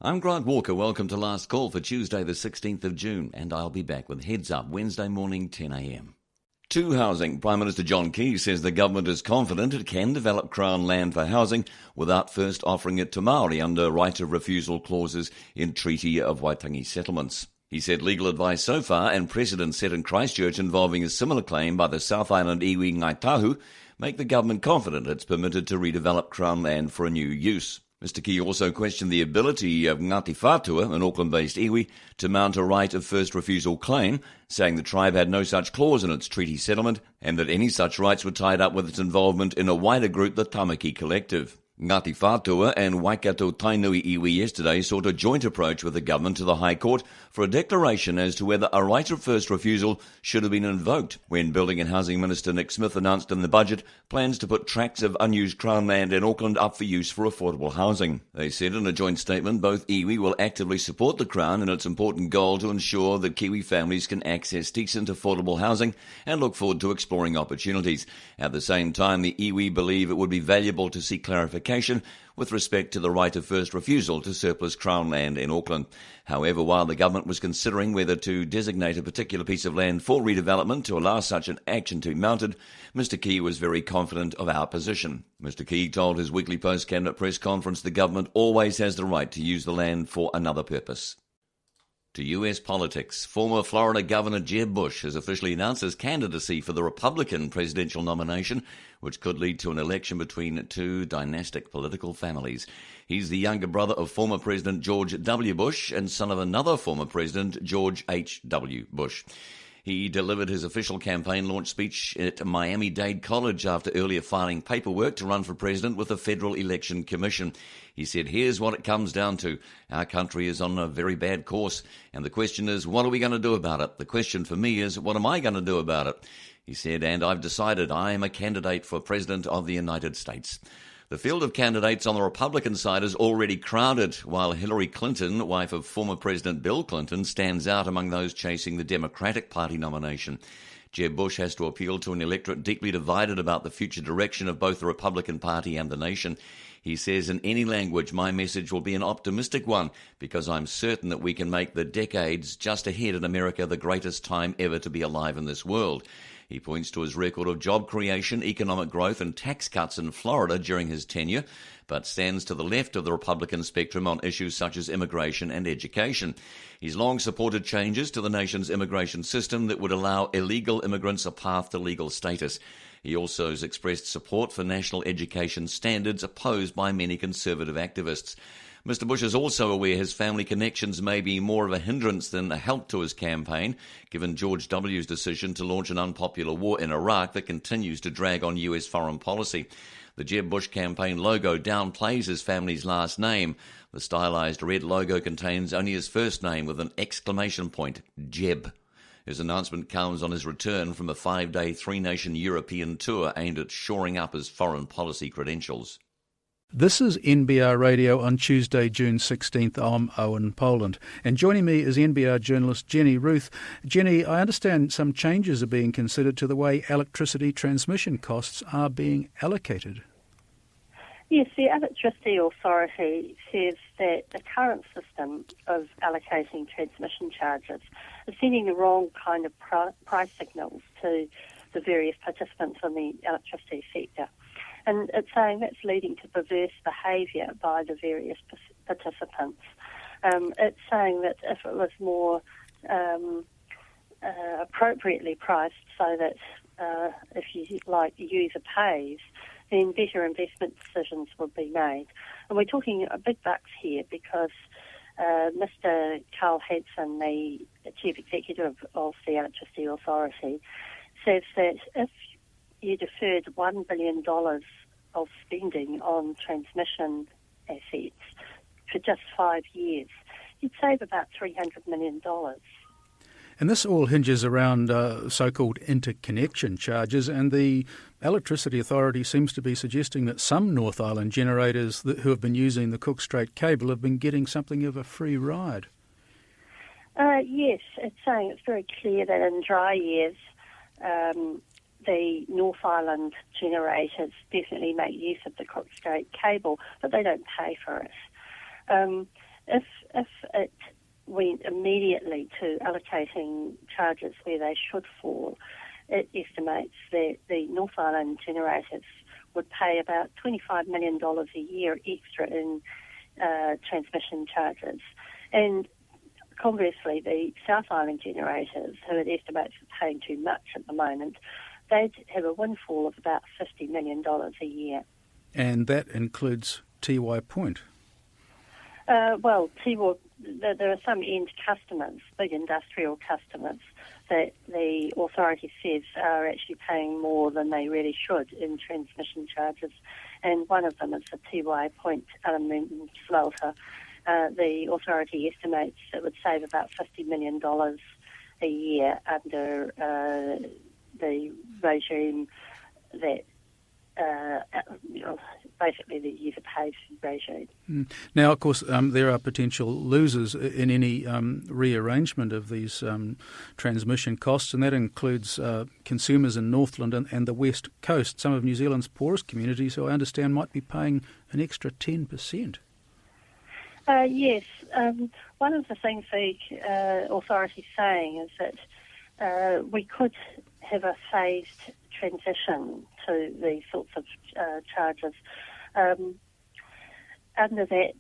I'm Grant Walker. Welcome to Last Call for Tuesday the 16th of June, and I'll be back with Heads Up Wednesday morning 10 a.m. To housing, Prime Minister John Key says the government is confident it can develop Crown land for housing without first offering it to Māori under right of refusal clauses in Treaty of Waitangi settlements. He said legal advice so far and precedent set in Christchurch involving a similar claim by the South Island iwi Ngāi Tahu make the government confident it's permitted to redevelop Crown land for a new use. Mr Key also questioned the ability of Ngāti Whātua, an Auckland-based iwi, to mount a right of first refusal claim, saying the tribe had no such clause in its treaty settlement and that any such rights were tied up with its involvement in a wider group, the Tamaki Collective. Ngāti Whātua and Waikato Tainui iwi yesterday sought a joint approach with the government to the High Court for a declaration as to whether a right of first refusal should have been invoked when Building and Housing Minister Nick Smith announced in the budget plans to put tracts of unused Crown land in Auckland up for use for affordable housing. They said in a joint statement both iwi will actively support the Crown in its important goal to ensure that Kiwi families can access decent affordable housing and look forward to exploring opportunities. At the same time, the iwi believe it would be valuable to seek clarification with respect to the right of first refusal to surplus Crown land in Auckland. However, while the government was considering whether to designate a particular piece of land for redevelopment to allow such an action to be mounted, Mr Key was very confident of our position. Mr Key told his weekly post-cabinet press conference the government always has the right to use the land for another purpose. To US politics, former Florida Governor Jeb Bush has officially announced his candidacy for the Republican presidential nomination, which could lead to an election between two dynastic political families. He's the younger brother of former President George W. Bush and son of another former President, George H.W. Bush. He delivered his official campaign launch speech at Miami-Dade College after earlier filing paperwork to run for president with the Federal Election Commission. He said, "Here's what it comes down to. Our country is on a very bad course, and the question is, what are we going to do about it? The question for me is, what am I going to do about it?" He said, "And I've decided I am a candidate for President of the United States." The field of candidates on the Republican side is already crowded, while Hillary Clinton, wife of former President Bill Clinton, stands out among those chasing the Democratic Party nomination. Jeb Bush has to appeal to an electorate deeply divided about the future direction of both the Republican Party and the nation. He says, "In any language, my message will be an optimistic one, because I'm certain that we can make the decades just ahead in America the greatest time ever to be alive in this world." He points to his record of job creation, economic growth and tax cuts in Florida during his tenure, but stands to the left of the Republican spectrum on issues such as immigration and education. He's long supported changes to the nation's immigration system that would allow illegal immigrants a path to legal status. He also has expressed support for national education standards opposed by many conservative activists. Mr Bush is also aware his family connections may be more of a hindrance than a help to his campaign, given George W.'s decision to launch an unpopular war in Iraq that continues to drag on US foreign policy. The Jeb Bush campaign logo downplays his family's last name. The stylized red logo contains only his first name with an exclamation point, Jeb. His announcement comes on his return from a 5-day, 3-nation European tour aimed at shoring up his foreign policy credentials. This is NBR Radio on Tuesday, June 16th. I'm Owen Poland. And joining me is NBR journalist Jenny Ruth. Jenny, I understand some changes are being considered to the way electricity transmission costs are being allocated. Yes, the Electricity Authority says that the current system of allocating transmission charges is sending the wrong kind of price signals to the various participants in the electricity sector. And it's saying that's leading to perverse behaviour by the various participants. It's saying that if it was more appropriately priced so that if you like the user pays, then better investment decisions would be made. And we're talking big bucks here because Mr Carl Hansen, the Chief Executive of the Electricity Authority, says that if you deferred $1 billion of spending on transmission assets for just 5 years, you'd save about $300 million. And this all hinges around so-called interconnection charges, and the Electricity Authority seems to be suggesting that some North Island generators who have been using the Cook Strait cable have been getting something of a free ride. Yes, it's saying it's very clear that in dry years the North Island generators definitely make use of the Cook Strait cable, but they don't pay for it. if it went immediately to allocating charges where they should fall, it estimates that the North Island generators would pay about $25 million a year extra in transmission charges. And conversely, the South Island generators, who it estimates are paying too much at the moment, they'd have a windfall of about $50 million a year. And that includes Tiwai Point? Well, Tiwai, there are some end customers, big industrial customers, that the authority says are actually paying more than they really should in transmission charges. And one of them is the Tiwai Point aluminium smelter. The authority estimates it would save about $50 million a year under the regime that basically the user pays regime. Now, of course, there are potential losers in any rearrangement of these transmission costs, and that includes consumers in Northland and the West Coast, some of New Zealand's poorest communities, who I understand might be paying an extra 10%. Yes. One of the things the authority is saying is that we could have a phased transition to these sorts of charges. Under that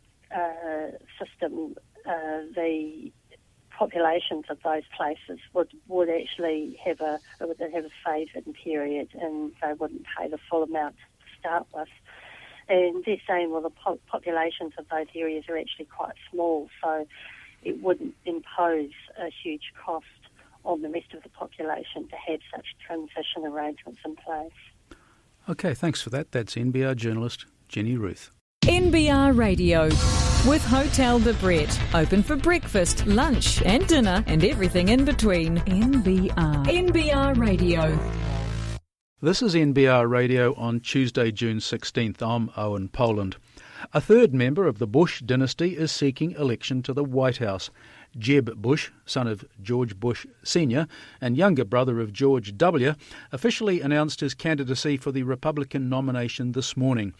system, the populations of those places would actually have a phase-in period, and they wouldn't pay the full amount to start with. And they're saying, well, the populations of those areas are actually quite small, so it wouldn't impose a huge cost on the rest of the population to have such transition arrangements in place. Okay, thanks for that. That's NBR journalist Jenny Ruth. NBR Radio with Hotel de Brett. Open for breakfast, lunch and dinner and everything in between. NBR Radio. This is NBR Radio on Tuesday, June 16th. I'm Owen Poland. A third member of the Bush dynasty is seeking election to the White House. Jeb Bush, son of George Bush Sr. and younger brother of George W., officially announced his candidacy for the Republican nomination this morning.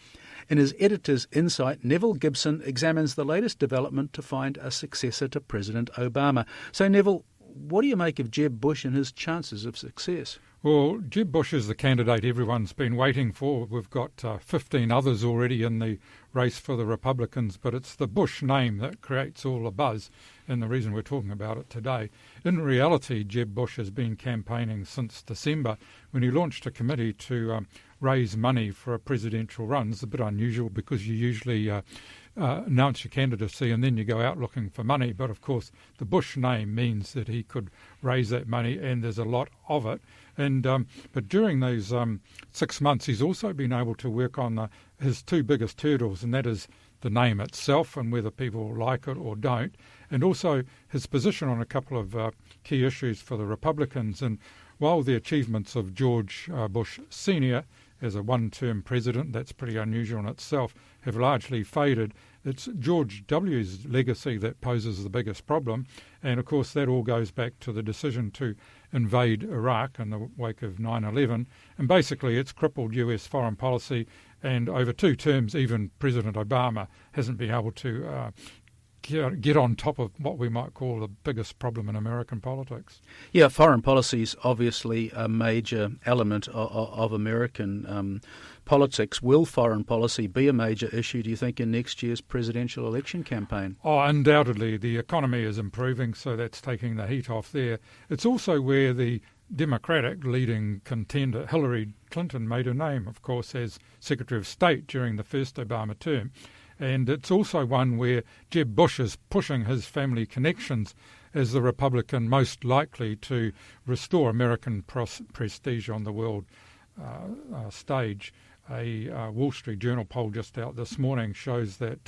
In his editor's insight, Neville Gibson examines the latest development to find a successor to President Obama. So, Neville, what do you make of Jeb Bush and his chances of success? Well, Jeb Bush is the candidate everyone's been waiting for. We've got 15 others already in the race for the Republicans, but it's the Bush name that creates all the buzz, and the reason we're talking about it today. In reality, Jeb Bush has been campaigning since December, when he launched a committee to raise money for a presidential run. It's a bit unusual because you usually announce your candidacy and then you go out looking for money. But of course, the Bush name means that he could raise that money, and there's a lot of it. And but during those 6 months, he's also been able to work on his two biggest hurdles, and that is the name itself and whether people like it or don't, and also his position on a couple of key issues for the Republicans. And while the achievements of George Bush Sr. as a one-term president, that's pretty unusual in itself, have largely faded, it's George W.'s legacy that poses the biggest problem. And of course that all goes back to the decision to invade Iraq in the wake of 9/11. And basically it's crippled US foreign policy, and over 2 terms even President Obama hasn't been able to get on top of what we might call the biggest problem in American politics. Yeah, foreign policy is obviously a major element of American politics. Will foreign policy be a major issue, do you think, in next year's presidential election campaign? Oh, undoubtedly. The economy is improving, so that's taking the heat off there. It's also where the Democratic leading contender Hillary Clinton made her name, of course, as Secretary of State during the first Obama term. And it's also one where Jeb Bush is pushing his family connections as the Republican most likely to restore American prestige on the world stage. A Wall Street Journal poll just out this morning shows that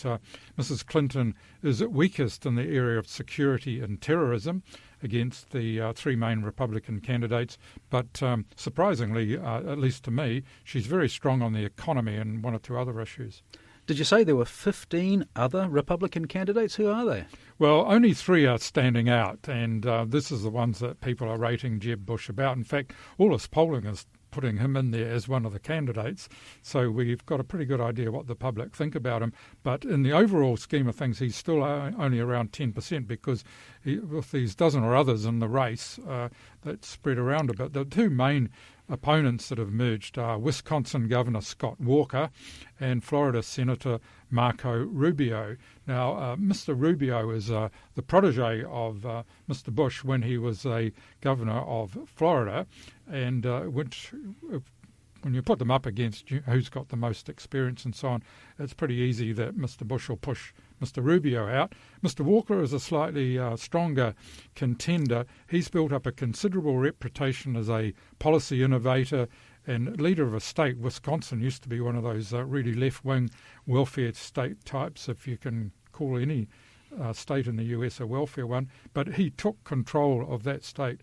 Mrs. Clinton is at weakest in the area of security and terrorism against the 3 main Republican candidates. But surprisingly, at least to me, she's very strong on the economy and 1 or 2 other issues. Did you say there were 15 other Republican candidates? Who are they? Well, only 3 are standing out, and this is the ones that people are rating Jeb Bush about. In fact, all this polling is putting him in there as one of the candidates. So we've got a pretty good idea what the public think about him. But in the overall scheme of things, he's still only around 10% because with these dozen or others in the race that spread around a bit, the two main opponents that have emerged are Wisconsin Governor Scott Walker and Florida Senator Marco Rubio. Now, Mr. Rubio is the protege of Mr. Bush when he was a governor of Florida, and which, when you put them up against who's got the most experience and so on, it's pretty easy that Mr. Bush will push Mr. Rubio out. Mr. Walker is a slightly stronger contender. He's built up a considerable reputation as a policy innovator and leader of a state. Wisconsin used to be one of those really left-wing welfare state types, if you can call any state in the US a welfare one. But he took control of that state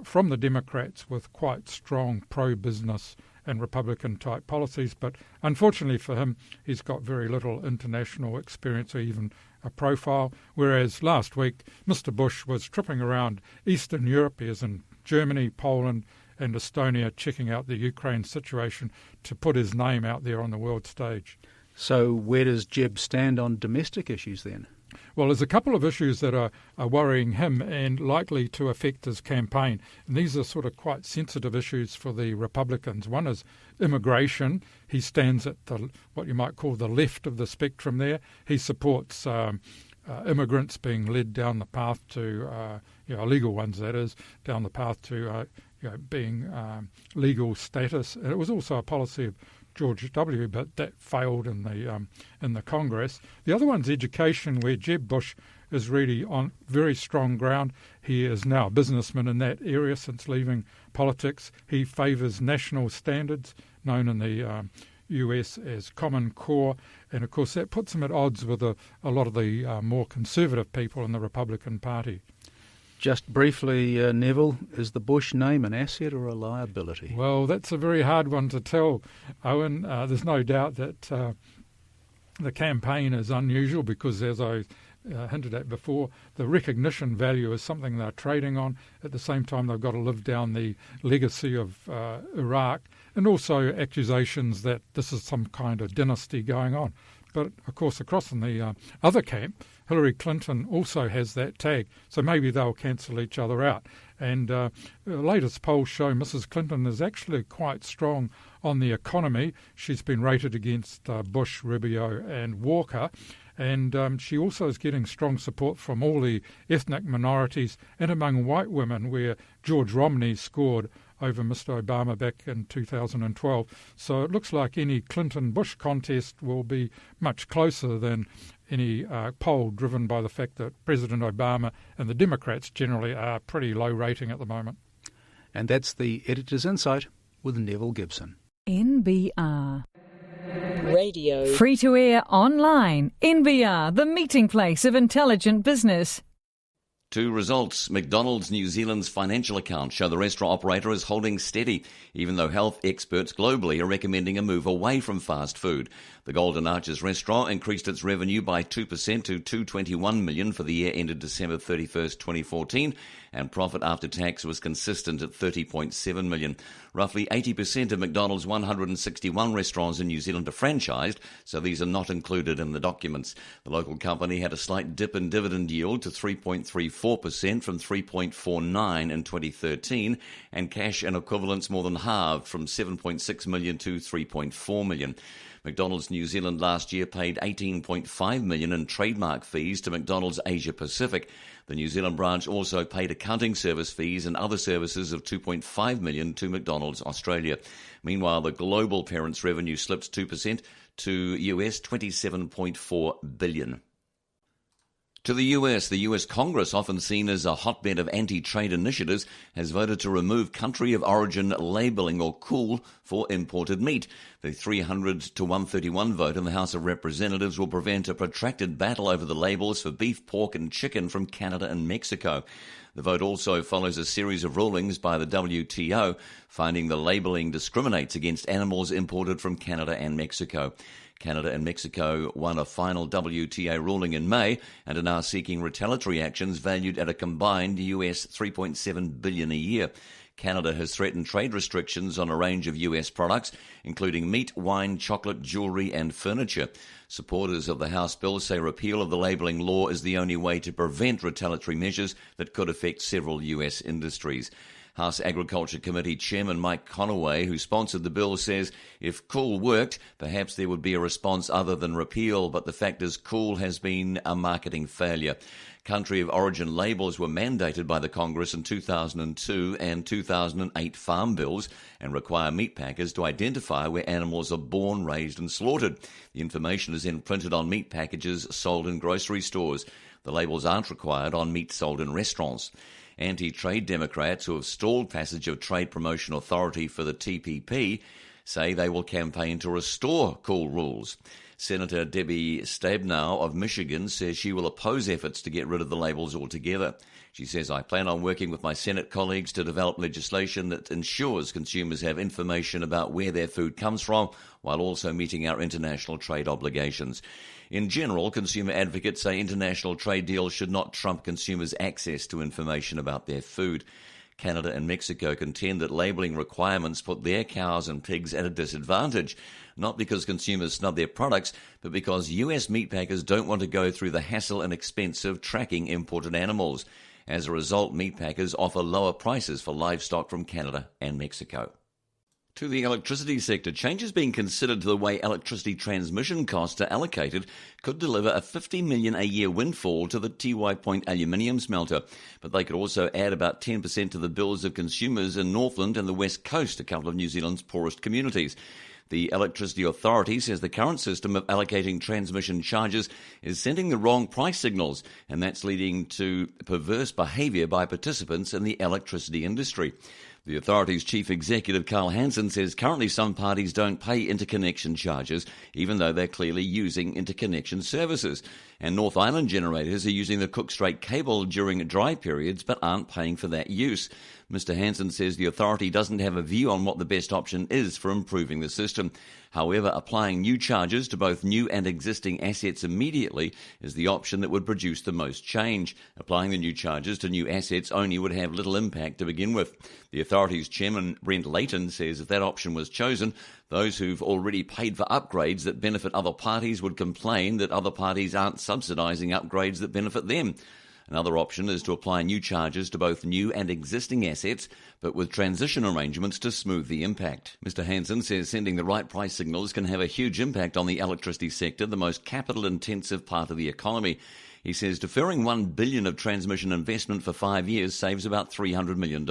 from the Democrats with quite strong pro-business and Republican-type policies. But unfortunately for him, he's got very little international experience or even a profile, whereas last week Mr. Bush was tripping around Eastern Europe. He was in Germany, Poland and Estonia, checking out the Ukraine situation to put his name out there on the world stage. So where does Jeb stand on domestic issues then? Well, there's a couple of issues that are worrying him and likely to affect his campaign. And these are sort of quite sensitive issues for the Republicans. One is immigration. He stands at what you might call the left of the spectrum there. He supports immigrants being led down the path to, illegal ones that is, down the path to being legal status. And it was also a policy of George W., but that failed in the Congress. The other one's education, where Jeb Bush is really on very strong ground. He is now a businessman in that area since leaving politics. He favours national standards, known in the US as Common Core, and of course that puts him at odds with a lot of the more conservative people in the Republican Party. Just briefly, Neville, is the Bush name an asset or a liability? Well, that's a very hard one to tell, Owen. There's no doubt that the campaign is unusual because, as I hinted at before, the recognition value is something they're trading on. At the same time, they've got to live down the legacy of Iraq and also accusations that this is some kind of dynasty going on. But, of course, across in the other camp, Hillary Clinton also has that tag, so maybe they'll cancel each other out. And the latest polls show Mrs. Clinton is actually quite strong on the economy. She's been rated against Bush, Rubio and Walker. And she also is getting strong support from all the ethnic minorities and among white women, where George Romney scored over Mr. Obama back in 2012. So it looks like any Clinton-Bush contest will be much closer than any poll driven by the fact that President Obama and the Democrats generally are pretty low rating at the moment. And that's the Editor's Insight with Neville Gibson. NBR Radio. Free to air online. NBR, the meeting place of intelligent business. Two results. McDonald's New Zealand's financial accounts show the restaurant operator is holding steady, even though health experts globally are recommending a move away from fast food. The Golden Arches restaurant increased its revenue by 2% to $221 million for the year ended December 31st, 2014, and profit after tax was consistent at $30.7 million. Roughly 80% of McDonald's 161 restaurants in New Zealand are franchised, so these are not included in the documents. The local company had a slight dip in dividend yield to 3.34% from 3.49% in 2013, and cash and equivalents more than halved from $7.6 million to $3.4 million. McDonald's New Zealand last year paid $18.5 million in trademark fees to McDonald's Asia Pacific. The New Zealand branch also paid accounting service fees and other services of $2.5 million to McDonald's Australia. Meanwhile, the global parent's revenue slipped 2% to US $27.4 billion. To the US Congress, often seen as a hotbed of anti-trade initiatives, has voted to remove country of origin labelling, or COOL, for imported meat. The 300 to 131 vote in the House of Representatives will prevent a protracted battle over the labels for beef, pork and chicken from Canada and Mexico. The vote also follows a series of rulings by the WTO, finding the labelling discriminates against animals imported from Canada and Mexico. Canada and Mexico won a final WTO ruling in May and are now seeking retaliatory actions valued at a combined US $3.7 billion a year. Canada has threatened trade restrictions on a range of US products, including meat, wine, chocolate, jewellery and furniture. Supporters of the House bill say repeal of the labelling law is the only way to prevent retaliatory measures that could affect several US industries. House Agriculture Committee Chairman Mike Conaway, who sponsored the bill, says if Cool worked, perhaps there would be a response other than repeal, but the fact is Cool has been a marketing failure. Country of origin labels were mandated by the Congress in 2002 and 2008 farm bills and require meat packers to identify where animals are born, raised and slaughtered. The information is then printed on meat packages sold in grocery stores. The labels aren't required on meat sold in restaurants. Anti-trade Democrats who have stalled passage of Trade Promotion Authority for the TPP say they will campaign to restore Cool rules. Senator Debbie Stabenow of Michigan says she will oppose efforts to get rid of the labels altogether. She says, I plan on working with my Senate colleagues to develop legislation that ensures consumers have information about where their food comes from while also meeting our international trade obligations. In general, consumer advocates say international trade deals should not trump consumers' access to information about their food. Canada and Mexico contend that labelling requirements put their cows and pigs at a disadvantage, not because consumers snub their products, but because US meat packers don't want to go through the hassle and expense of tracking imported animals. As a result, meat packers offer lower prices for livestock from Canada and Mexico. To the electricity sector, changes being considered to the way electricity transmission costs are allocated could deliver a $50 million a year windfall to the Tiwai Point aluminium smelter, but they could also add about 10% to the bills of consumers in Northland and the West Coast, a couple of New Zealand's poorest communities. The Electricity Authority says the current system of allocating transmission charges is sending the wrong price signals, and that's leading to perverse behaviour by participants in the electricity industry. The authority's chief executive, Carl Hansen, says currently some parties don't pay interconnection charges, even though they're clearly using interconnection services. And North Island generators are using the Cook Strait cable during dry periods, but aren't paying for that use. Mr. Hansen says the authority doesn't have a view on what the best option is for improving the system. However, applying new charges to both new and existing assets immediately is the option that would produce the most change. Applying the new charges to new assets only would have little impact to begin with. The authority's chairman, Brent Layton, says if that option was chosen, those who've already paid for upgrades that benefit other parties would complain that other parties aren't subsidising upgrades that benefit them. Another option is to apply new charges to both new and existing assets, but with transition arrangements to smooth the impact. Mr. Hansen says sending the right price signals can have a huge impact on the electricity sector, the most capital-intensive part of the economy. He says deferring $1 billion of transmission investment for 5 years saves about $300 million.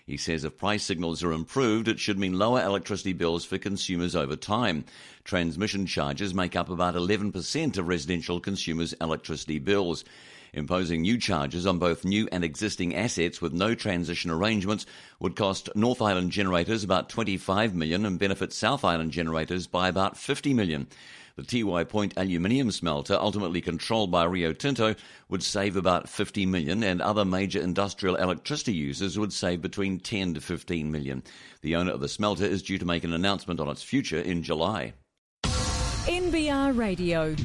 He says if price signals are improved, it should mean lower electricity bills for consumers over time. Transmission charges make up about 11% of residential consumers' electricity bills. Imposing new charges on both new and existing assets with no transition arrangements would cost North Island generators about $25 million and benefit South Island generators by about $50 million. The Tiwai Point aluminium smelter, ultimately controlled by Rio Tinto, would save about $50 million, and other major industrial electricity users would save between $10 to $15 million. The owner of the smelter is due to make an announcement on its future in July. NBR Radio.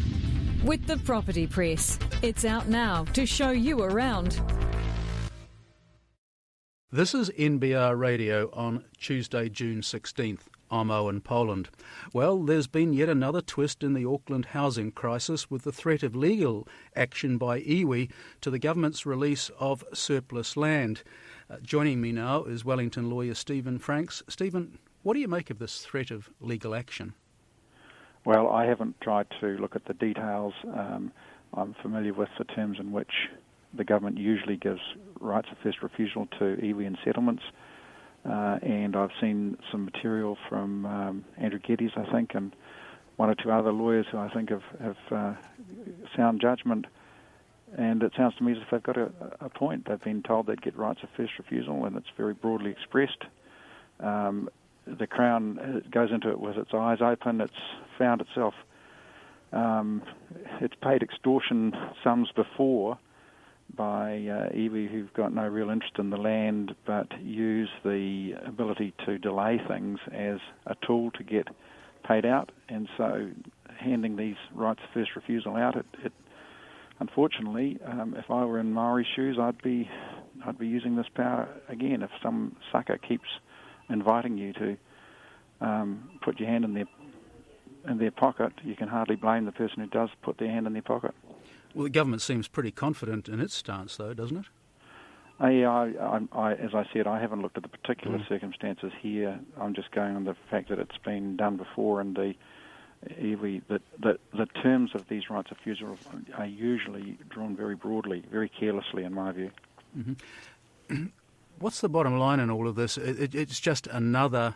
With the Property Press. It's out now to show you around. This is NBR Radio on Tuesday, June 16th. I'm Owen Poland. Well, there's been yet another twist in the Auckland housing crisis with the threat of legal action by iwi to the government's release of surplus land. Joining me now is Wellington lawyer Stephen Franks. Stephen, what do you make of this threat of legal action? Well, I haven't tried to look at the details. I'm familiar with the terms in which the government usually gives rights of first refusal to iwi and settlements, and I've seen some material from Andrew Geddes, I think, and one or two other lawyers who I think have sound judgment, and it sounds to me as if they've got a point. They've been told they'd get rights of first refusal, and it's very broadly expressed. The Crown goes into it with its eyes open. It's found itself, it's paid extortion sums before by iwi who've got no real interest in the land but use the ability to delay things as a tool to get paid out. And so handing these rights of first refusal out, it unfortunately, if I were in Maori's shoes, I'd be I'd be using this power again. If some sucker keeps inviting you to put your hand in their pocket, you can hardly blame the person who does put their hand in their pocket. Well, the government seems pretty confident in its stance, though, doesn't it? Yeah, as I said, I haven't looked at the particular circumstances here. I'm just going on the fact that it's been done before, and the terms of these rights of refusal are usually drawn very broadly, very carelessly, in my view. Mm-hmm. What's the bottom line in all of this? It's just another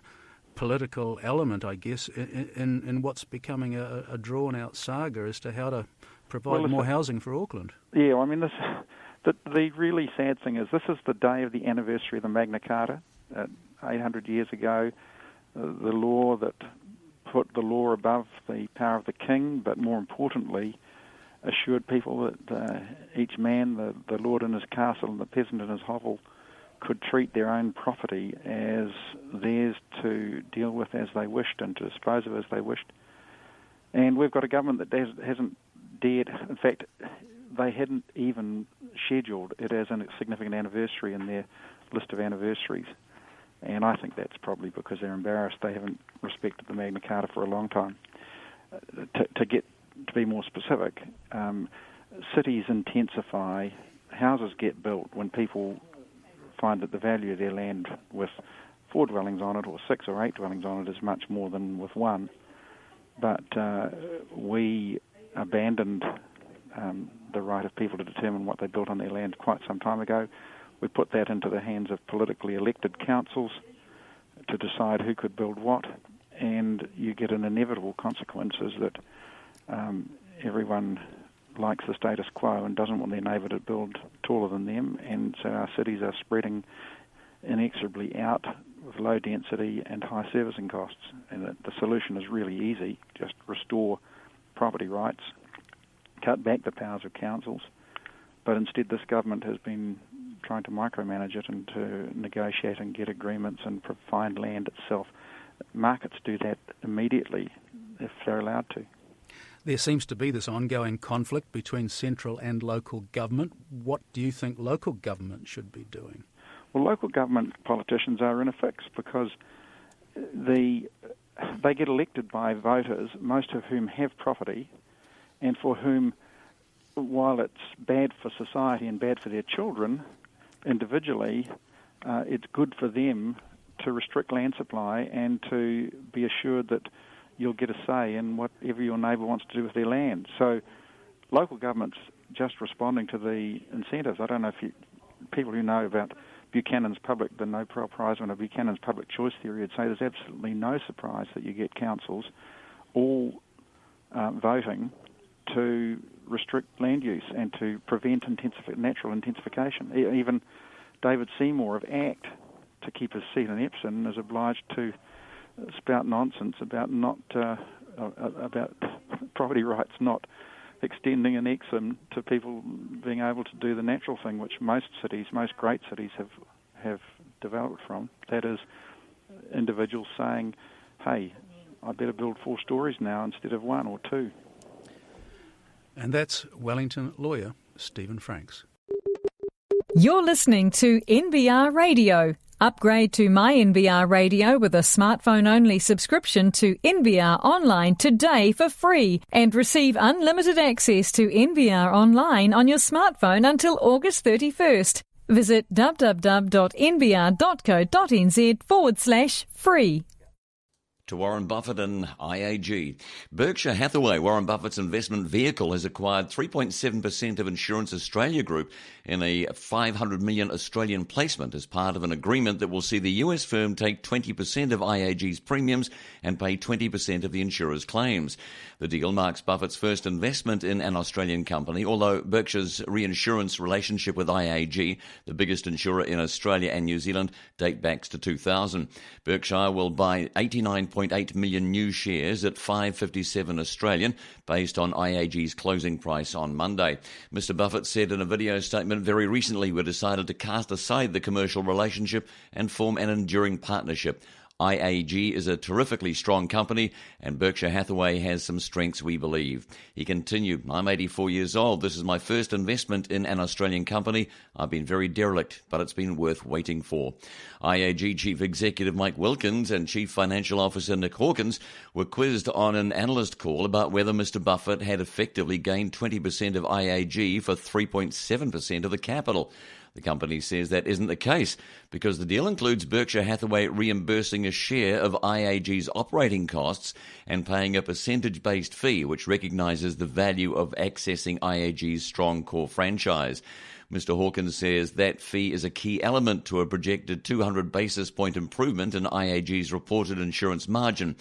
political element, I guess, in what's becoming a drawn-out saga as to how to provide more housing for Auckland. Yeah, I mean, the really sad thing is this is the day of the anniversary of the Magna Carta, 800 years ago, the law that put the law above the power of the king, but more importantly, assured people that each man, the lord in his castle and the peasant in his hovel, could treat their own property as theirs to deal with as they wished and to dispose of as they wished. And we've got a government that hasn't dared, in fact, they hadn't even scheduled it as a significant anniversary in their list of anniversaries. And I think that's probably because they're embarrassed. They haven't respected the Magna Carta for a long time. To be more specific, cities intensify, houses get built when people find that the value of their land with 4 dwellings on it or 6 or 8 dwellings on it is much more than with 1. But we abandoned the right of people to determine what they built on their land quite some time ago. We put that into the hands of politically elected councils to decide who could build what, and you get an inevitable consequence is that everyone likes the status quo and doesn't want their neighbour to build taller than them, and so our cities are spreading inexorably out with low density and high servicing costs. And the solution is really easy: just restore property rights, cut back the powers of councils. But instead this government has been trying to micromanage it and to negotiate and get agreements and find land itself. Markets do that immediately if they're allowed to. There seems to be this ongoing conflict between central and local government. What do you think local government should be doing? Well, local government politicians are in a fix because they get elected by voters, most of whom have property, and for whom, while it's bad for society and bad for their children, individually, it's good for them to restrict land supply and to be assured that you'll get a say in whatever your neighbour wants to do with their land. So local government's just responding to the incentives. I don't know if people who know about Buchanan's the Nobel Prize winner Buchanan's public choice theory would say there's absolutely no surprise that you get councils all voting to restrict land use and to prevent natural intensification. Even David Seymour of ACT, to keep his seat in Epsom, is obliged to spout nonsense about about property rights not extending in Epsom to people being able to do the natural thing, which most great cities have developed from. That is, individuals saying, hey, I better build 4 stories now instead of 1 or 2. And that's Wellington lawyer Stephen Franks. You're listening to NBR Radio. Upgrade to My NBR Radio with a smartphone-only subscription to NBR Online today for free and receive unlimited access to NBR Online on your smartphone until August 31st. Visit www.nbr.co.nz/free. To Warren Buffett and IAG. Berkshire Hathaway, Warren Buffett's investment vehicle, has acquired 3.7% of Insurance Australia Group in a 500 million Australian placement as part of an agreement that will see the US firm take 20% of IAG's premiums and pay 20% of the insurer's claims. The deal marks Buffett's first investment in an Australian company, although Berkshire's reinsurance relationship with IAG, the biggest insurer in Australia and New Zealand, date back to 2000. Berkshire will buy 89.8 million new shares at $5.57 Australian, based on IAG's closing price on Monday. Mr. Buffett said in a video statement, very recently we decided to cast aside the commercial relationship and form an enduring partnership. IAG is a terrifically strong company, and Berkshire Hathaway has some strengths, we believe. He continued, I'm 84 years old. This is my first investment in an Australian company. I've been very derelict, but it's been worth waiting for. IAG Chief Executive Mike Wilkins and Chief Financial Officer Nick Hawkins were quizzed on an analyst call about whether Mr. Buffett had effectively gained 20% of IAG for 3.7% of the capital. The company says that isn't the case because the deal includes Berkshire Hathaway reimbursing a share of IAG's operating costs and paying a percentage-based fee which recognises the value of accessing IAG's strong core franchise. Mr. Hawkins says that fee is a key element to a projected 200 basis point improvement in IAG's reported insurance margin.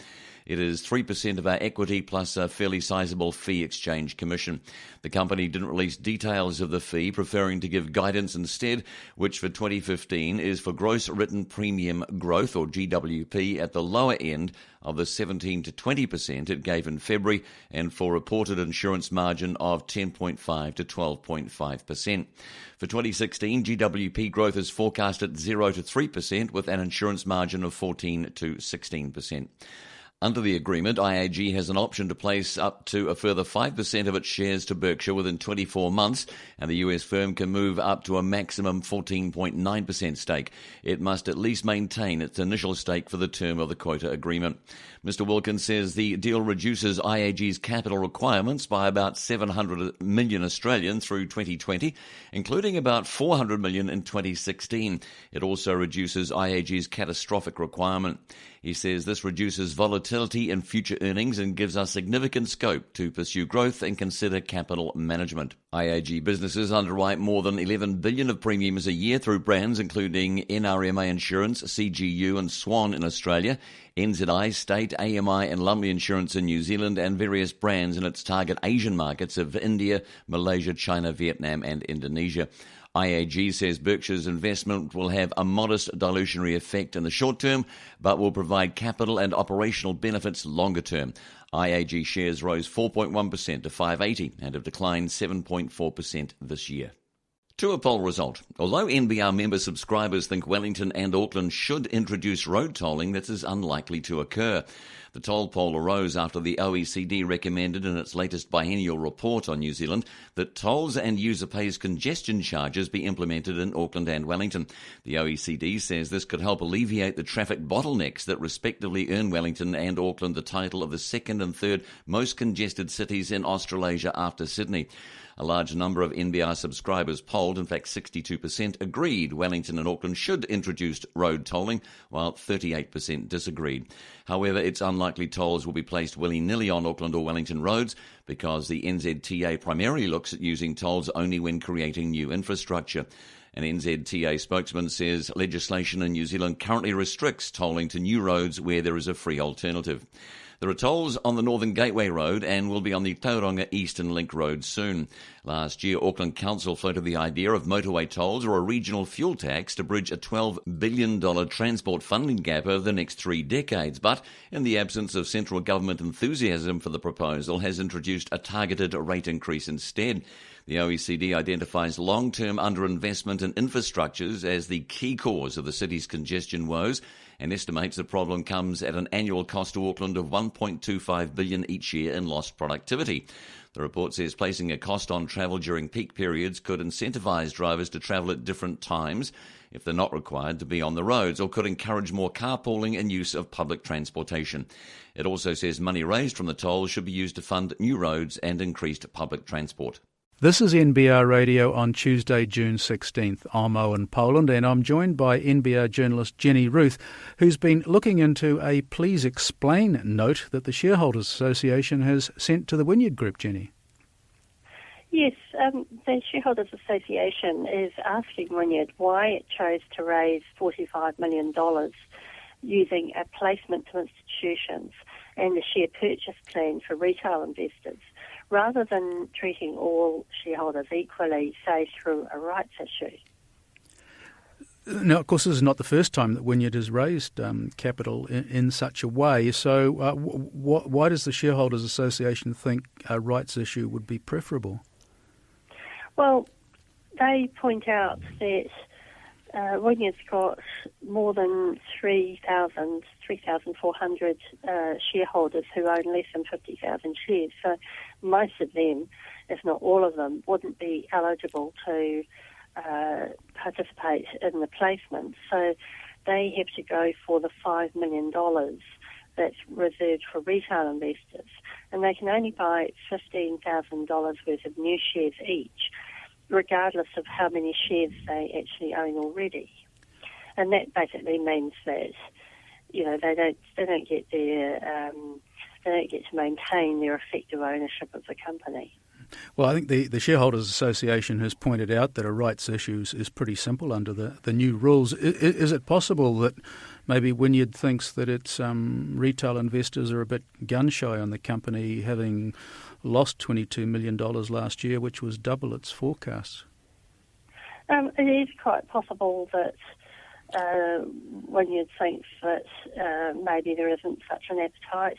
It is 3% of our equity plus a fairly sizable fee exchange commission. The company didn't release details of the fee, preferring to give guidance instead, which for 2015 is for gross written premium growth, or GWP, at the lower end of the 17 to 20% it gave in February, and for reported insurance margin of 10.5 to 12.5%. For 2016, GWP growth is forecast at 0 to 3%, with an insurance margin of 14 to 16%. Under the agreement, IAG has an option to place up to a further 5% of its shares to Berkshire within 24 months, and the US firm can move up to a maximum 14.9% stake. It must at least maintain its initial stake for the term of the quota agreement. Mr. Wilkins says the deal reduces IAG's capital requirements by about 700 million Australian through 2020, including about 400 million in 2016. It also reduces IAG's catastrophic requirement. He says this reduces volatility in future earnings and gives us significant scope to pursue growth and consider capital management. IAG businesses underwrite more than 11 billion of premiums a year through brands including NRMA Insurance, CGU and Swan in Australia, NZI, State, AMI and Lumley Insurance in New Zealand, and various brands in its target Asian markets of India, Malaysia, China, Vietnam and Indonesia. IAG says Berkshire's investment will have a modest dilutionary effect in the short term, but will provide capital and operational benefits longer term. IAG shares rose 4.1% to $5.80 and have declined 7.4% this year. To a poll result. Although NBR member subscribers think Wellington and Auckland should introduce road tolling, this is unlikely to occur. The toll poll arose after the OECD recommended in its latest biennial report on New Zealand that tolls and user pays congestion charges be implemented in Auckland and Wellington. The OECD says this could help alleviate the traffic bottlenecks that respectively earn Wellington and Auckland the title of the second and third most congested cities in Australasia after Sydney. A large number of NBR subscribers polled, in fact 62%, agreed Wellington and Auckland should introduce road tolling, while 38% disagreed. However, it's unlikely tolls will be placed willy-nilly on Auckland or Wellington roads because the NZTA primarily looks at using tolls only when creating new infrastructure. An NZTA spokesman says legislation in New Zealand currently restricts tolling to new roads where there is a free alternative. There are tolls on the Northern Gateway Road and will be on the Tauranga Eastern Link Road soon. Last year, Auckland Council floated the idea of motorway tolls or a regional fuel tax to bridge a $12 billion transport funding gap over the next 3 decades, but in the absence of central government enthusiasm for the proposal, has introduced a targeted rate increase instead. The OECD identifies long-term underinvestment in infrastructures as the key cause of the city's congestion woes and estimates the problem comes at an annual cost to Auckland of $1.25 billion each year in lost productivity. The report says placing a cost on travel during peak periods could incentivise drivers to travel at different times if they're not required to be on the roads, or could encourage more carpooling and use of public transportation. It also says money raised from the tolls should be used to fund new roads and increased public transport. This is NBR Radio on Tuesday, June 16th. I'm Owen Poland and I'm joined by NBR journalist Jenny Ruth, who's been looking into a Please Explain note that the Shareholders Association has sent to the Wynyard Group, Jenny. Yes, the Shareholders Association is asking Wynyard why it chose to raise $45 million using a placement to institutions and a share purchase plan for retail investors, rather than treating all shareholders equally, say through a rights issue. Now, of course, this is not the first time that Wynyard has raised capital in such a way. So why does the Shareholders Association think a rights issue would be preferable? Well, they point out that Wynyard's got more than 3,400 shareholders who own less than 50,000 shares. So most of them, if not all of them, wouldn't be eligible to participate in the placement. So they have to go for the $5 million that's reserved for retail investors. And they can only buy $15,000 worth of new shares each, regardless of how many shares they actually own already. And that basically means that, you know, they don't get to maintain their effective ownership of the company. Well, I think the Shareholders Association has pointed out that a rights issue is pretty simple under the new rules. Is it possible that maybe Wynyard thinks that its retail investors are a bit gun-shy on the company, having lost $22 million last year, which was double its forecasts? It is quite possible that Wynyard thinks that maybe there isn't such an appetite.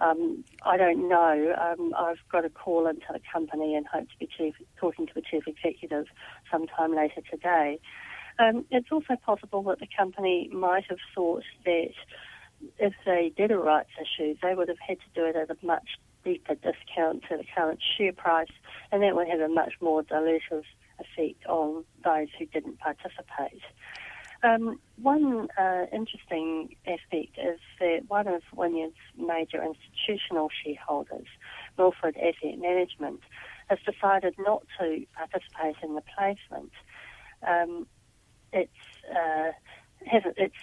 I don't know. I've got a call into the company and hope to be talking to the chief executive sometime later today. It's also possible that the company might have thought that if they did a rights issue, they would have had to do it at a much deeper discount to the current share price, and that would have a much more dilutive effect on those who didn't participate. One interesting aspect is that one of Wynyard's major institutional shareholders, Milford Asset Management, has decided not to participate in the placement. It's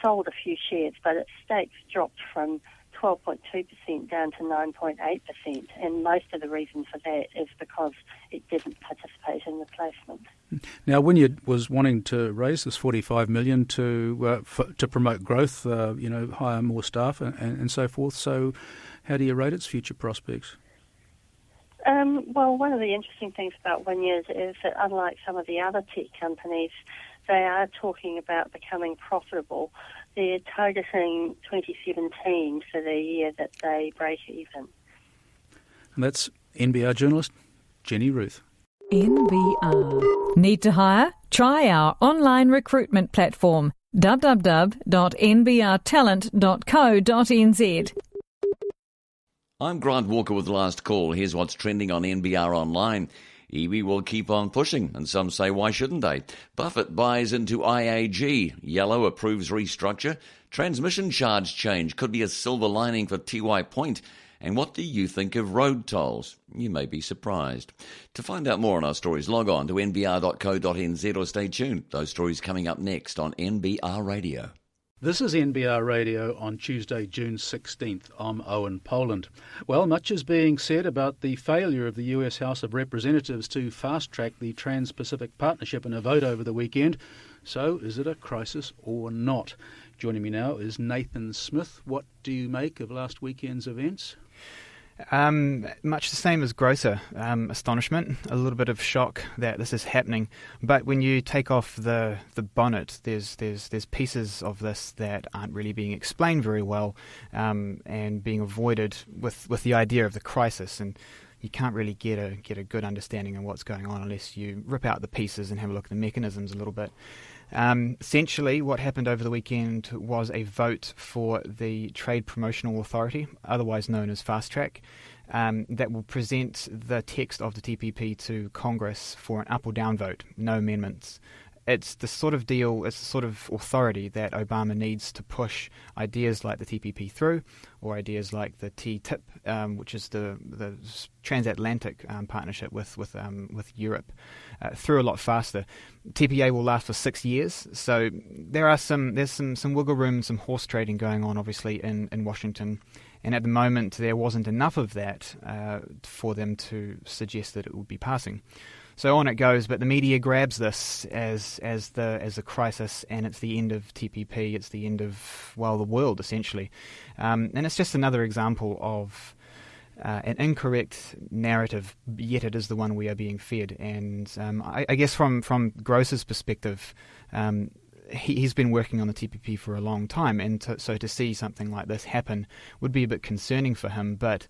sold a few shares, but its stakes dropped from 12.2% down to 9.8%, and most of the reason for that is because it didn't participate in the placement. Now, Wynyard was wanting to raise this $45 million to promote growth, hire more staff and so forth. So, how do you rate its future prospects? Well, one of the interesting things about Wynyard is that unlike some of the other tech companies, they are talking about becoming profitable. They're targeting 2017 for the year that they break even. And that's NBR journalist Jenny Ruth. NBR. Need to hire? Try our online recruitment platform, www.nbrtalent.co.nz. I'm Grant Walker with Last Call. Here's what's trending on NBR Online. Iwi will keep on pushing, and some say why shouldn't they? Buffett buys into IAG. Yellow approves restructure. Transmission charge change could be a silver lining for TY Point. And what do you think of road tolls? You may be surprised. To find out more on our stories, log on to nbr.co.nz or stay tuned. Those stories coming up next on NBR Radio. This is NBR Radio on Tuesday, June 16th. I'm Owen Poland. Well, much is being said about the failure of the US House of Representatives to fast-track the Trans-Pacific Partnership in a vote over the weekend. So, is it a crisis or not? Joining me now is Nathan Smith. What do you make of last weekend's events? Much the same as Grosser. Astonishment, a little bit of shock that this is happening. But when you take off the bonnet, there's pieces of this that aren't really being explained very well, and being avoided with the idea of the crisis. And you can't really get a good understanding of what's going on unless you rip out the pieces and have a look at the mechanisms a little bit. Essentially, what happened over the weekend was a vote for the Trade Promotional Authority, otherwise known as Fast Track, that will present the text of the TPP to Congress for an up or down vote, no amendments. It's the sort of deal, it's the sort of authority that Obama needs to push ideas like the TPP through, or ideas like the TTIP, which is the transatlantic partnership with Europe, through a lot faster. TPA will last for 6 years, so there's some wiggle room, some horse trading going on, obviously, in Washington. And at the moment, there wasn't enough of that for them to suggest that it would be passing. So on it goes, but the media grabs this as a crisis, and it's the end of TPP. It's the end of, well, the world, essentially. And it's just another example of an incorrect narrative, yet it is the one we are being fed. And I guess from Grosser's perspective, he's been working on the TPP for a long time, and so to see something like this happen would be a bit concerning for him. But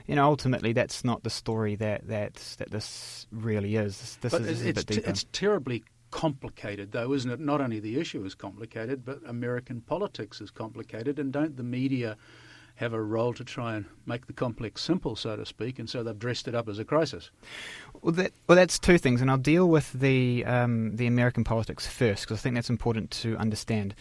ultimately, that's not the story that this really is. This is a bit deeper. It's terribly complicated, though, isn't it? Not only the issue is complicated, but American politics is complicated, and don't the media have a role to try and make the complex simple, so to speak, and so they've dressed it up as a crisis? Well, that's two things, and I'll deal with the American politics first, because I think that's important to understand.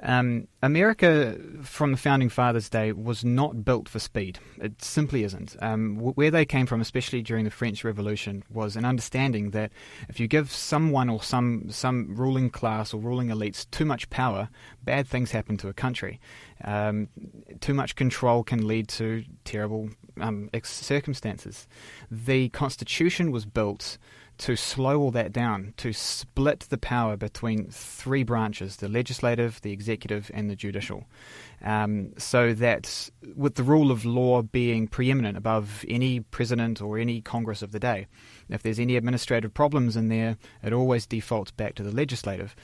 America, from the Founding Fathers' day, was not built for speed. It simply isn't. Where they came from, especially during the French Revolution, was an understanding that if you give someone or some ruling class or ruling elites too much power, bad things happen to a country. Too much control can lead to terrible circumstances. The Constitution was built to slow all that down, to split the power between three branches, the legislative, the executive, and the judicial, so that with the rule of law being preeminent above any president or any Congress of the day. If there's any administrative problems in there, it always defaults back to the legislative,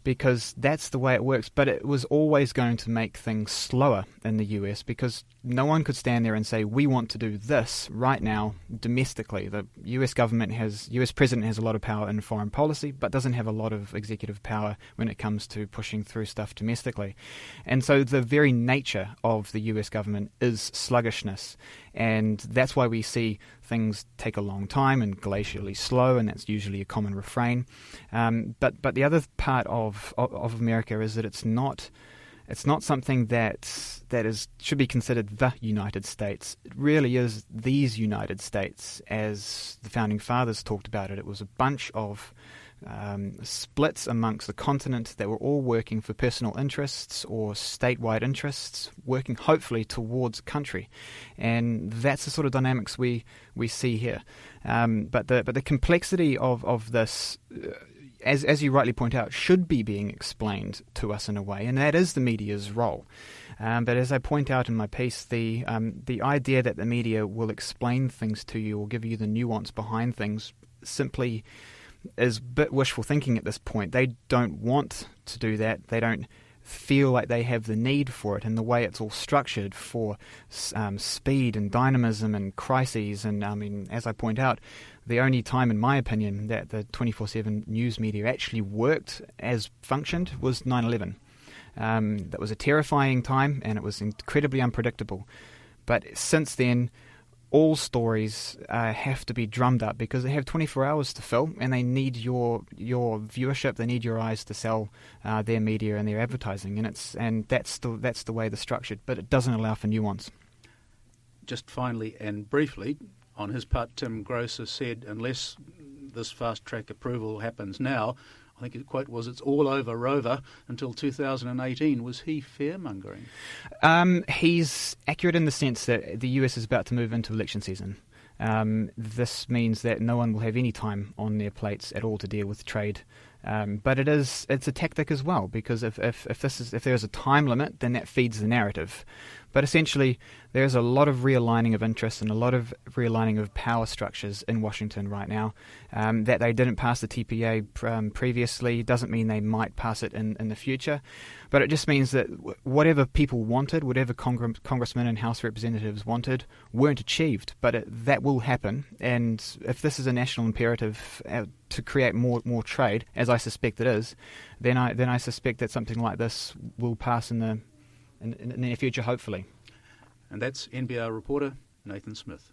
because that's the way it works. But it was always going to make things slower in the US, because no one could stand there and say, we want to do this right now domestically. The US president has a lot of power in foreign policy, but doesn't have a lot of executive power when it comes to pushing through stuff domestically. And so the very nature of the US government is sluggishness. And that's why we see things take a long time and glacially slow, and that's usually a common refrain. But the other part of America is that it's not something that should be considered the United States. It really is these United States, as the Founding Fathers talked about it. It was a bunch of splits amongst the continent that were all working for personal interests or statewide interests, working hopefully towards country. And that's the sort of dynamics we see here. But the complexity of this, as you rightly point out, should be being explained to us in a way, and that is the media's role. But as I point out in my piece, the idea that the media will explain things to you or give you the nuance behind things simply is a bit wishful thinking at this point. They don't want to do that. They don't feel like they have the need for it, and the way it's all structured for speed and dynamism and crises. And I mean, as I point out, the only time, in my opinion, that the 24/7 news media actually worked as functioned was 9/11. That was a terrifying time, and it was incredibly unpredictable. But since then, all stories have to be drummed up, because they have 24 hours to fill, and they need your viewership. They need your eyes to sell their media and their advertising, and that's the way they're structured. But it doesn't allow for nuance. Just finally and briefly, on his part, Tim Grosser said, unless this fast-track approval happens now, I think his quote was, "It's all over Rover until 2018." Was he fear-mongering? He's accurate in the sense that the US is about to move into election season. This means that no one will have any time on their plates at all to deal with trade. But it's a tactic as well, because if there's a time limit, then that feeds the narrative. But essentially, there's a lot of realigning of interests and a lot of realigning of power structures in Washington right now. That they didn't pass the TPA previously doesn't mean they might pass it in the future. But it just means that whatever people wanted, whatever congressmen and House representatives wanted, weren't achieved. But that will happen. And if this is a national imperative to create more trade, as I suspect it is, then I suspect that something like this will pass in the near future, hopefully. And that's NBR reporter Nathan Smith.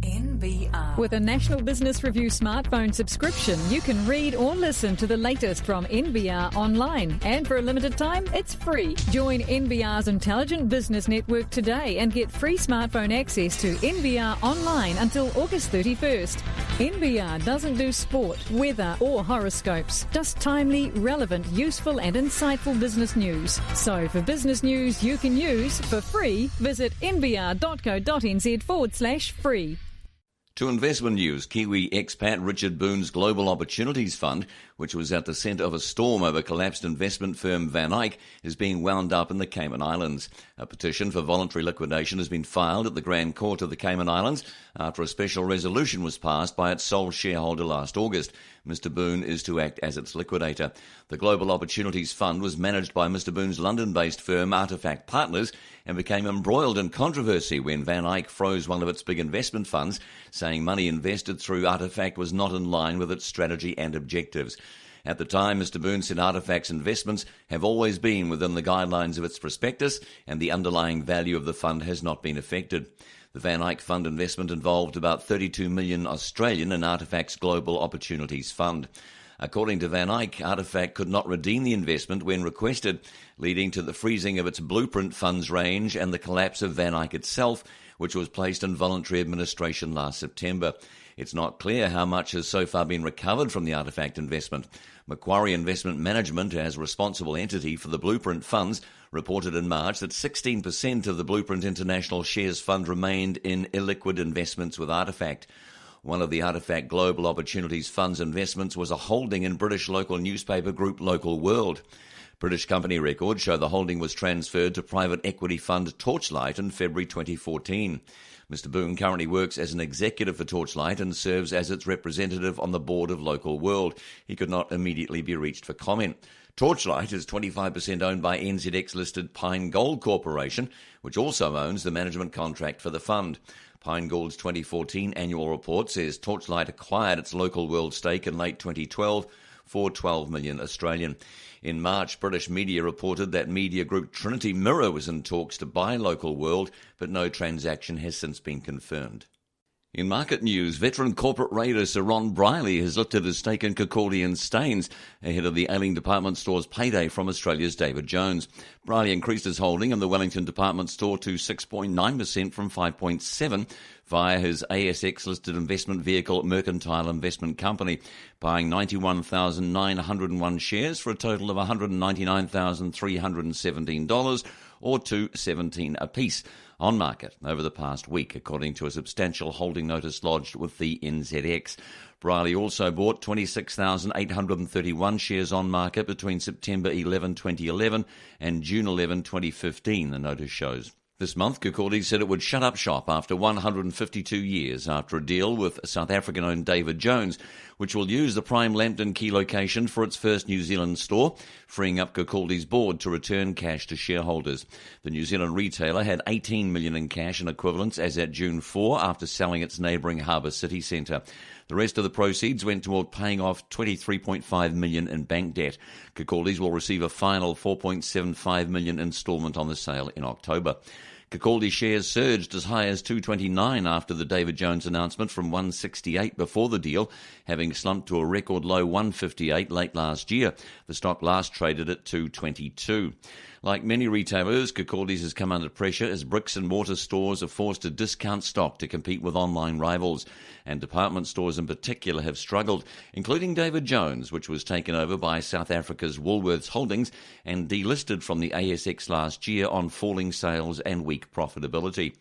NBR. With a National Business Review smartphone subscription, you can read or listen to the latest from NBR online. And for a limited time, it's free. Join NBR's Intelligent Business Network today and get free smartphone access to NBR online until August 31st. NBR doesn't do sport, weather or horoscopes, just timely, relevant, useful and insightful business news. So for business news you can use for free, visit nbr.co.nz/free. To investment news, Kiwi expat Richard Boone's Global Opportunities Fund, which was at the centre of a storm over collapsed investment firm Van Eyck, is being wound up in the Cayman Islands. A petition for voluntary liquidation has been filed at the Grand Court of the Cayman Islands after a special resolution was passed by its sole shareholder last August. Mr Boone is to act as its liquidator. The Global Opportunities Fund was managed by Mr Boone's London-based firm Artefact Partners and became embroiled in controversy when Van Eyck froze one of its big investment funds, saying money invested through Artefact was not in line with its strategy and objectives. At the time, Mr Boone said Artefact's investments have always been within the guidelines of its prospectus and the underlying value of the fund has not been affected. The Van Eyck Fund investment involved about 32 million Australian in Artefact's Global Opportunities Fund. According to Van Eyck, Artefact could not redeem the investment when requested, leading to the freezing of its Blueprint funds range and the collapse of Van Eyck itself, which was placed in voluntary administration last September. It's not clear how much has so far been recovered from the Artefact investment. Macquarie Investment Management, as responsible entity for the Blueprint funds, reported in March that 16% of the Blueprint International Shares Fund remained in illiquid investments with Artefact. One of the Artefact Global Opportunities Fund's investments was a holding in British local newspaper group Local World. British company records show the holding was transferred to private equity fund Torchlight in February 2014. Mr Boone currently works as an executive for Torchlight and serves as its representative on the board of Local World. He could not immediately be reached for comment. Torchlight is 25% owned by NZX-listed Pine Gold Corporation, which also owns the management contract for the fund. Pine Gold's 2014 annual report says Torchlight acquired its Local World stake in late 2012 for 12 million Australian. In March, British media reported that media group Trinity Mirror was in talks to buy Local World, but no transaction has since been confirmed. In market news, veteran corporate raider Sir Ron Briley has lifted his stake in Kirkcaldy and Staines ahead of the Ailing department store's payday from Australia's David Jones. Briley increased his holding in the Wellington department store to 6.9% from 5.7% via his ASX-listed investment vehicle Mercantile Investment Company, buying 91,901 shares for a total of $199,317 or $2.17 apiece on market over the past week, according to a substantial holding notice lodged with the NZX. Briley also bought 26,831 shares on market between September 11, 2011 and June 11, 2015, the notice shows. This month, Kirkcaldy said it would shut up shop after 152 years after a deal with South African-owned David Jones, which will use the prime Lambton Quay location for its first New Zealand store, freeing up Kirkcaldy's board to return cash to shareholders. The New Zealand retailer had $18 million in cash and equivalents as at June 4 after selling its neighbouring Harbour City Centre. The rest of the proceeds went toward paying off $23.5 million in bank debt. Kirkcaldy's will receive a final $4.75 million instalment on the sale in October. Kirkcaldy shares surged as high as $2.29 after the David Jones announcement from $1.68 before the deal, having slumped to a record low $1.58 late last year. The stock last traded at $2.22. Like many retailers, Kirkcaldy's has come under pressure as bricks and mortar stores are forced to discount stock to compete with online rivals, and department stores in particular have struggled, including David Jones, which was taken over by South Africa's Woolworths Holdings and delisted from the ASX last year on falling sales and weak profitability.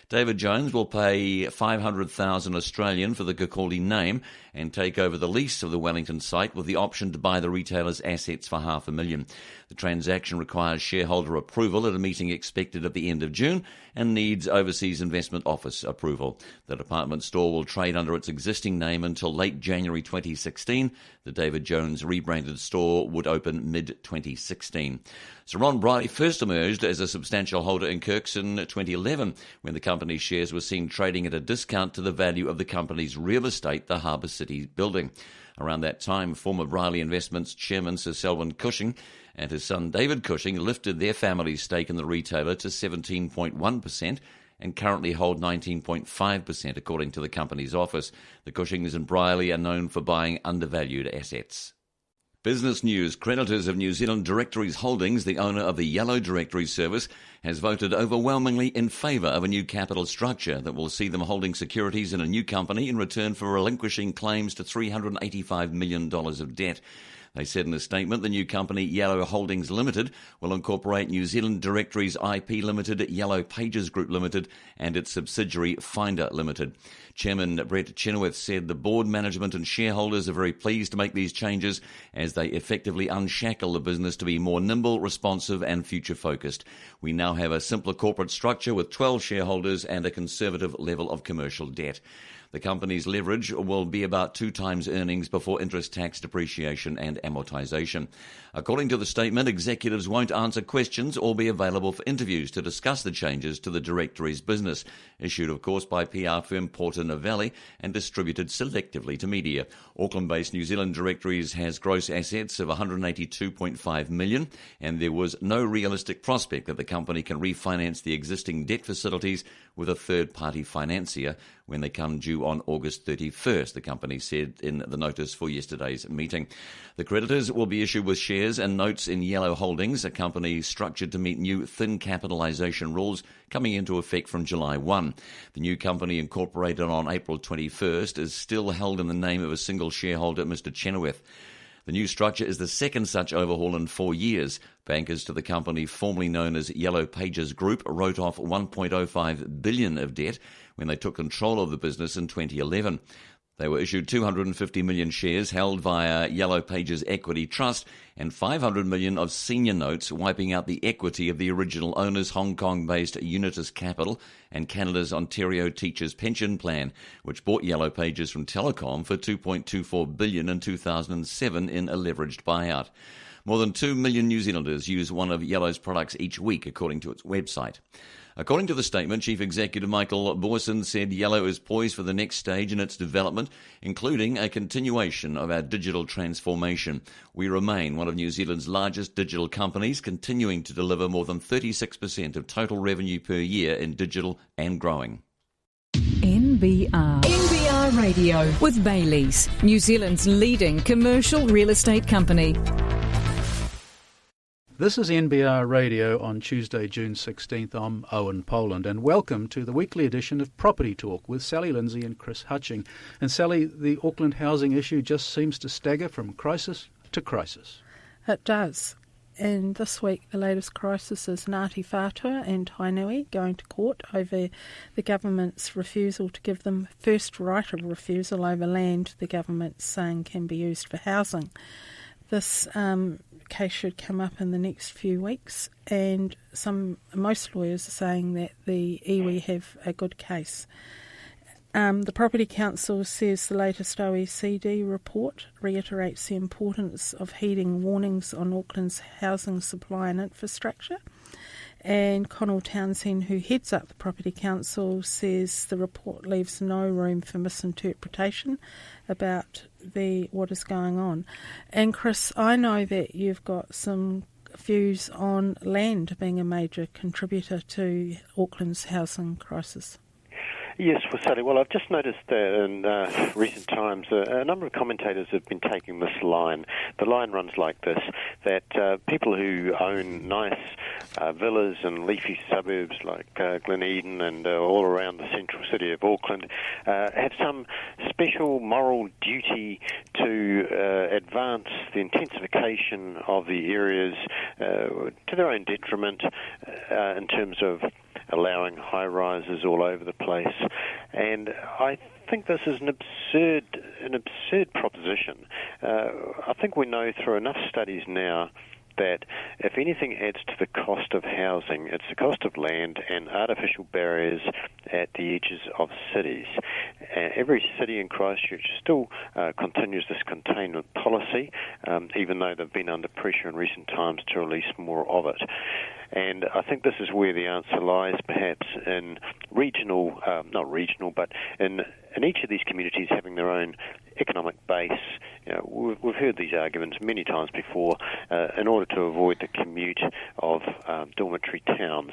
David Jones will pay $500,000 Australian for the Kirkcaldy name and take over the lease of the Wellington site with the option to buy the retailer's assets for $500,000. The transaction requires shareholder approval at a meeting expected at the end of June and needs Overseas Investment Office approval. The department store will trade under its existing name until late January 2016. The David Jones rebranded store would open mid-2016. Sir Ron Briley first emerged as a substantial holder in Kirk's in 2011 when the company's shares were seen trading at a discount to the value of the company's real estate, the Harbour City building. Around that time, former Briley Investments chairman Sir Selwyn Cushing and his son David Cushing lifted their family's stake in the retailer to 17.1% and currently hold 19.5% according to the company's office. The Cushings and Briley are known for buying undervalued assets. Business news. Creditors of New Zealand Directories Holdings, the owner of the Yellow Directory service, has voted overwhelmingly in favour of a new capital structure that will see them holding securities in a new company in return for relinquishing claims to $385 million of debt. They said in a statement the new company, Yellow Holdings Limited, will incorporate New Zealand Directories IP Limited, Yellow Pages Group Limited and its subsidiary Finder Limited. Chairman Brett Chenoweth said the board, management and shareholders are very pleased to make these changes as they effectively unshackle the business to be more nimble, responsive and future-focused. We now have a simpler corporate structure with 12 shareholders and a conservative level of commercial debt. The company's leverage will be about 2 times earnings before interest, tax, depreciation and amortisation. According to the statement, executives won't answer questions or be available for interviews to discuss the changes to the directory's business, issued, of course, by PR firm Porter Novelli and distributed selectively to media. Auckland-based New Zealand Directories has gross assets of $182.5 million, and there was no realistic prospect that the company can refinance the existing debt facilities with a third-party financier when they come due on August 31st, the company said in the notice for yesterday's meeting. The creditors will be issued with shares and notes in Yellow Holdings, a company structured to meet new thin capitalisation rules coming into effect from July 1. The new company, incorporated on April 21st, is still held in the name of a single shareholder, Mr. Chenoweth. The new structure is the second such overhaul in 4 years. Bankers to the company, formerly known as Yellow Pages Group, wrote off $1.05 billion of debt when they took control of the business in 2011. They were issued 250 million shares held via Yellow Pages Equity Trust and 500 million of senior notes, wiping out the equity of the original owners, Hong Kong-based Unitas Capital and Canada's Ontario Teachers Pension Plan, which bought Yellow Pages from Telecom for $2.24 billion in 2007 in a leveraged buyout. More than 2 million New Zealanders use one of Yellow's products each week, according to its website. According to the statement, Chief Executive Michael Borson said Yellow is poised for the next stage in its development, including a continuation of our digital transformation. We remain one of New Zealand's largest digital companies, continuing to deliver more than 36% of total revenue per year in digital and growing. NBR Radio with Bailey's, New Zealand's leading commercial real estate company. This is NBR Radio on Tuesday, June 16th. I'm Owen Poland, and welcome to the weekly edition of Property Talk with Sally Lindsay and Chris Hutching. And Sally, the Auckland housing issue just seems to stagger from crisis to crisis. It does. And this week, the latest crisis is Ngāti Whātua and Tainui going to court over the government's refusal to give them first right of refusal over land the government's saying can be used for housing. This case should come up in the next few weeks, and most lawyers are saying that the iwi have a good case. The Property Council says the latest OECD report reiterates the importance of heeding warnings on Auckland's housing supply and infrastructure. And Connell Townsend, who heads up the Property Council, says the report leaves no room for misinterpretation about what is going on. And Chris, I know that you've got some views on land being a major contributor to Auckland's housing crisis. Yes, well, Sally. Well, I've just noticed that in recent times a number of commentators have been taking this line. The line runs like this, that people who own nice villas in leafy suburbs like Glen Eden and all around the central city of Auckland have some special moral duty to advance the intensification of the areas to their own detriment in terms of allowing high-rises all over the place. And I think this is an absurd proposition. I think we know through enough studies now that if anything adds to the cost of housing, it's the cost of land and artificial barriers at the edges of cities. Every city in Christchurch still continues this containment policy, even though they've been under pressure in recent times to release more of it. And I think this is where the answer lies, perhaps in but in each of these communities having their own economic base. You know, we've heard these arguments many times before in order to avoid the commute of dormitory towns.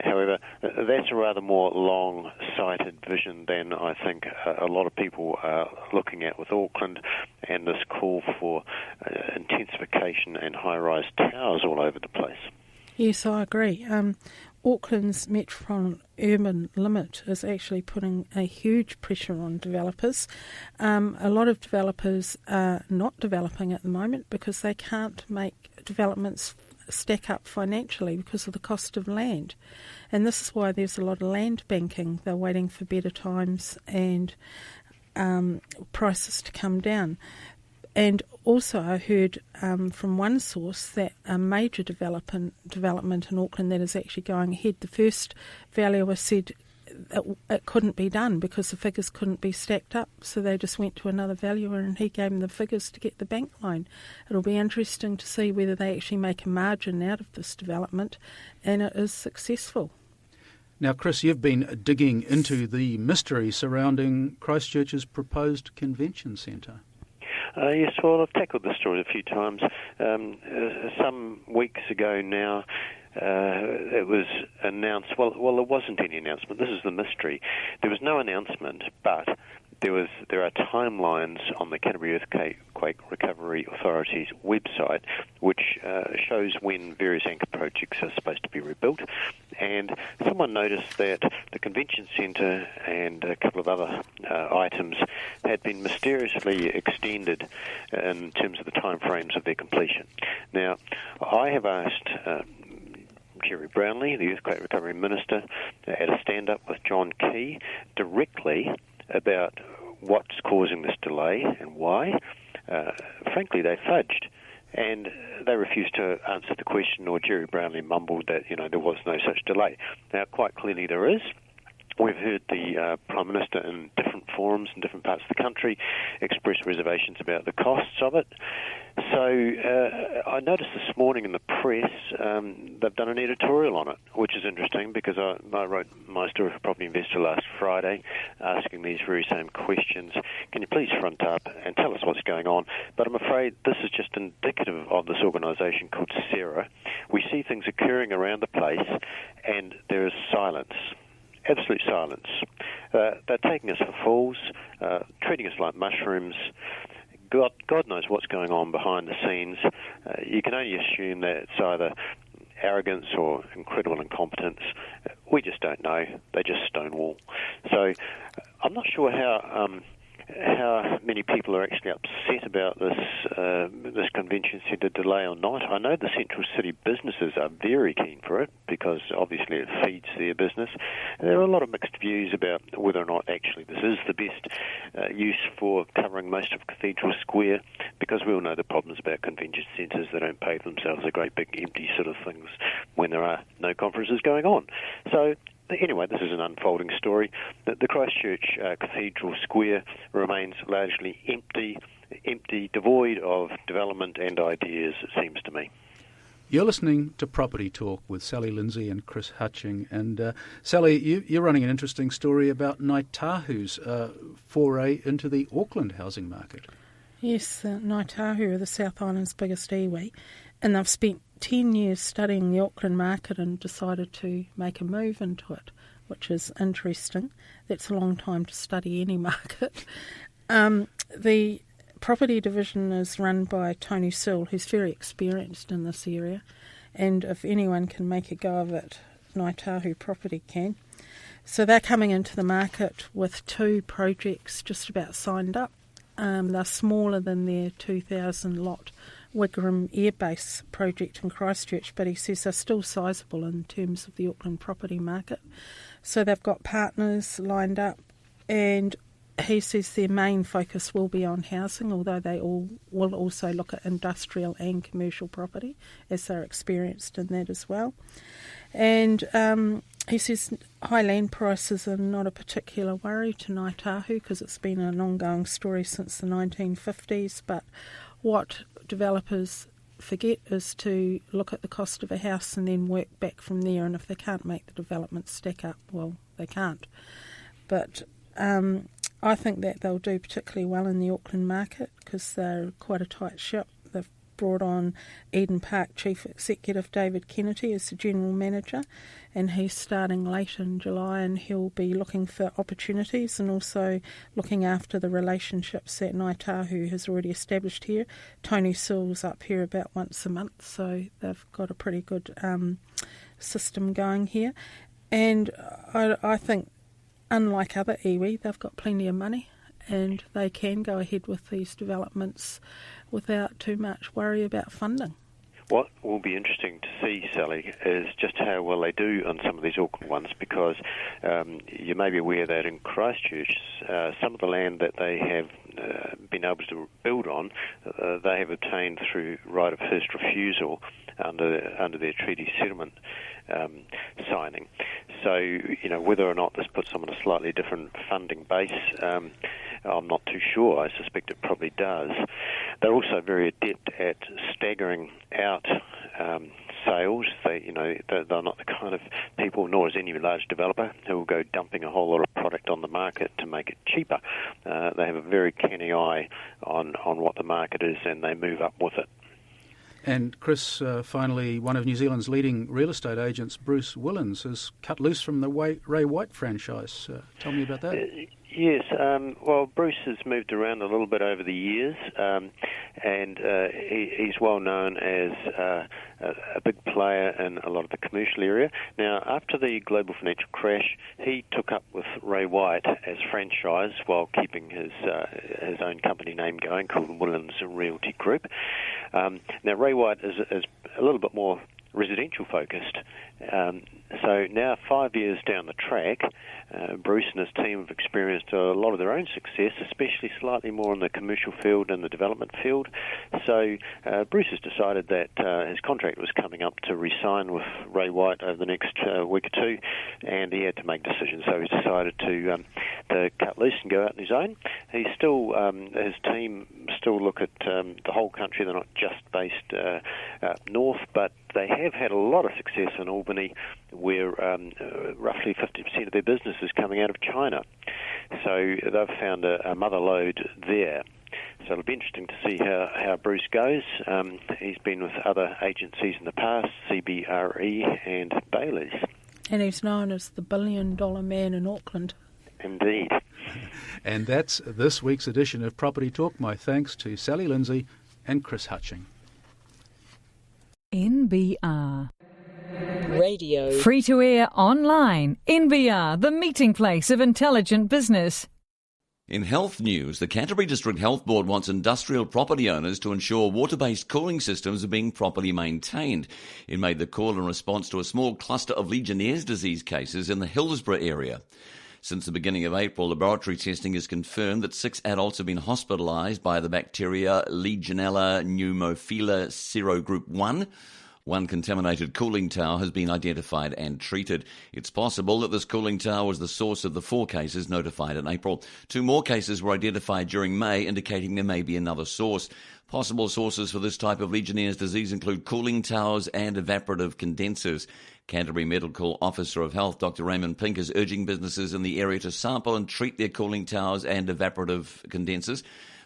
However, that's a rather more long-sighted vision than I think a lot of people are looking at with Auckland and this call for intensification and high-rise towers all over the place. Yes, I agree. Auckland's metropolitan urban limit is actually putting a huge pressure on developers. A lot of developers are not developing at the moment because they can't make developments stack up financially because of the cost of land. And this is why there's a lot of land banking. They're waiting for better times and prices to come down. And also I heard from one source that a major development in Auckland that is actually going ahead, the first valuer said it couldn't be done because the figures couldn't be stacked up, so they just went to another valuer and he gave them the figures to get the bank loan. It'll be interesting to see whether they actually make a margin out of this development and it is successful. Now, Chris, you've been digging into the mystery surrounding Christchurch's proposed convention centre. Yes, well, I've tackled this story a few times. Some weeks ago now, it was announced. Well, there wasn't any announcement. This is the mystery. There was no announcement, but there are timelines on the Canterbury Earthquake Recovery Authority's website, which shows when various anchor projects are supposed to be rebuilt. And someone noticed that the convention centre and a couple of other items had been mysteriously extended in terms of the timeframes of their completion. Now, I have asked Jerry Brownlee, the Earthquake Recovery Minister, at a stand-up with John Key directly about what's causing this delay and why. Frankly, they fudged, and they refused to answer the question, or Jerry Brownlee mumbled that, there was no such delay. Now, quite clearly there is. We've heard the Prime Minister in different forums in different parts of the country express reservations about the costs of it. So I noticed this morning in the press they've done an editorial on it, which is interesting because I wrote my story for Property Investor last Friday asking these very same questions. Can you please front up and tell us what's going on? But I'm afraid this is just indicative of this organisation called Sarah. We see things occurring around the place and there is silence. Absolute silence. They're taking us for fools, treating us like mushrooms. God knows what's going on behind the scenes. You can only assume that it's either arrogance or incredible incompetence. We just don't know. They just stonewall. So I'm not sure how many people are actually upset about this convention centre delay or not. I know the central city businesses are very keen for it because obviously it feeds their business. There are a lot of mixed views about whether or not actually this is the best use for covering most of Cathedral Square, because we all know the problems about convention centres. They don't pay themselves a great big empty sort of things when there are no conferences going on. So anyway, this is an unfolding story. The Christchurch Cathedral Square remains largely empty, devoid of development and ideas, it seems to me. You're listening to Property Talk with Sally Lindsay and Chris Hutching. And Sally, you're running an interesting story about Ngāi Tahu's foray into the Auckland housing market. Yes, Ngāi Tahu are the South Island's biggest iwi, and they've spent 10 years studying the Auckland market and decided to make a move into it, which is interesting. That's a long time to study any market. The property division is run by Tony Sewell, who's very experienced in this area, and if anyone can make a go of it, Ngāi Tahu Property can. So they're coming into the market with 2 projects just about signed up. They're smaller than their 2,000 lot Wigram Airbase project in Christchurch, but he says they're still sizable in terms of the Auckland property market. So they've got partners lined up, and he says their main focus will be on housing, although they all will also look at industrial and commercial property, as they're experienced in that as well. And he says high land prices are not a particular worry to Ngāi Tahu because it's been an ongoing story since the 1950s, but what developers forget is to look at the cost of a house and then work back from there, and if they can't make the development stack up, well, they can't. But I think that they'll do particularly well in the Auckland market because they're quite a tight ship. They've brought on Eden Park Chief Executive David Kennedy as the General Manager, and he's starting late in July, and he'll be looking for opportunities and also looking after the relationships that Ngāi Tahu has already established here. Tony Sewell's up here about once a month, so they've got a pretty good system going here. And I think, unlike other iwi, they've got plenty of money and they can go ahead with these developments without too much worry about funding. What will be interesting to see, Sally, is just how well they do on some of these Auckland ones, because you may be aware that in Christchurch, some of the land that they have been able to build on, they have obtained through right of first refusal under their treaty settlement signing. So, whether or not this puts them on a slightly different funding base, I'm not too sure. I suspect it probably does. They're also very adept at staggering out sales. They're not the kind of people, nor is any large developer, who will go dumping a whole lot of product on the market to make it cheaper. They have a very canny eye on what the market is, and they move up with it. And Chris, finally, one of New Zealand's leading real estate agents, Bruce Willens, has cut loose from the Ray White franchise. Tell me about that. Yes, well, Bruce has moved around a little bit over the years, and he's well known as a big player in a lot of the commercial area. Now, after the global financial crash, he took up with Ray White as franchise while keeping his own company name going, called Willens Realty Group. Now, Ray White is a little bit more residential focused. So now, 5 years down the track, Bruce and his team have experienced a lot of their own success, especially slightly more in the commercial field and the development field. So Bruce has decided that his contract was coming up to re-sign with Ray White over the next week or two, and he had to make decisions. So he's decided to cut loose and go out on his own. He's still, his team still look at the whole country. They're not just based up north, but they have had a lot of success in Albany, where roughly 50% of their business is coming out of China. So they've found a mother lode there. So it'll be interesting to see how Bruce goes. He's been with other agencies in the past, CBRE and Bailey's. And he's known as the billion-dollar man in Auckland. Indeed. And that's this week's edition of Property Talk. My thanks to Sally Lindsay and Chris Hutching. NBR Radio. Free to air online. NBR, the meeting place of intelligent business. In health news, the Canterbury District Health Board wants industrial property owners to ensure water-based cooling systems are being properly maintained. It made the call in response to a small cluster of Legionnaire's disease cases in the Hillsborough area. Since the beginning of April, laboratory testing has confirmed that 6 adults have been hospitalised by the bacteria Legionella pneumophila serogroup 1. One contaminated cooling tower has been identified and treated. It's possible that this cooling tower was the source of the 4 cases notified in April. 2 more cases were identified during May, indicating there may be another source. Possible sources for this type of Legionnaire's disease include cooling towers and evaporative condensers. Canterbury Medical Officer of Health, Dr. Raymond Pink, is urging businesses in the area to sample and treat their cooling towers and evaporative condensers.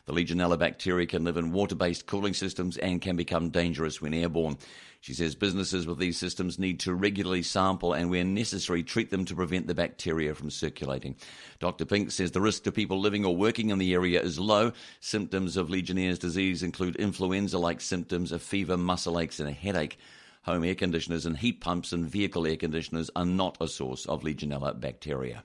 The Legionella bacteria can live in water-based cooling systems and can become dangerous when airborne. She says businesses with these systems need to regularly sample and, where necessary, treat them to prevent the bacteria from circulating. Dr. Pink says the risk to people living or working in the area is low. Symptoms of Legionnaire's disease include influenza-like symptoms, a fever, muscle aches and a headache. Home air conditioners and heat pumps and vehicle air conditioners are not a source of Legionella bacteria.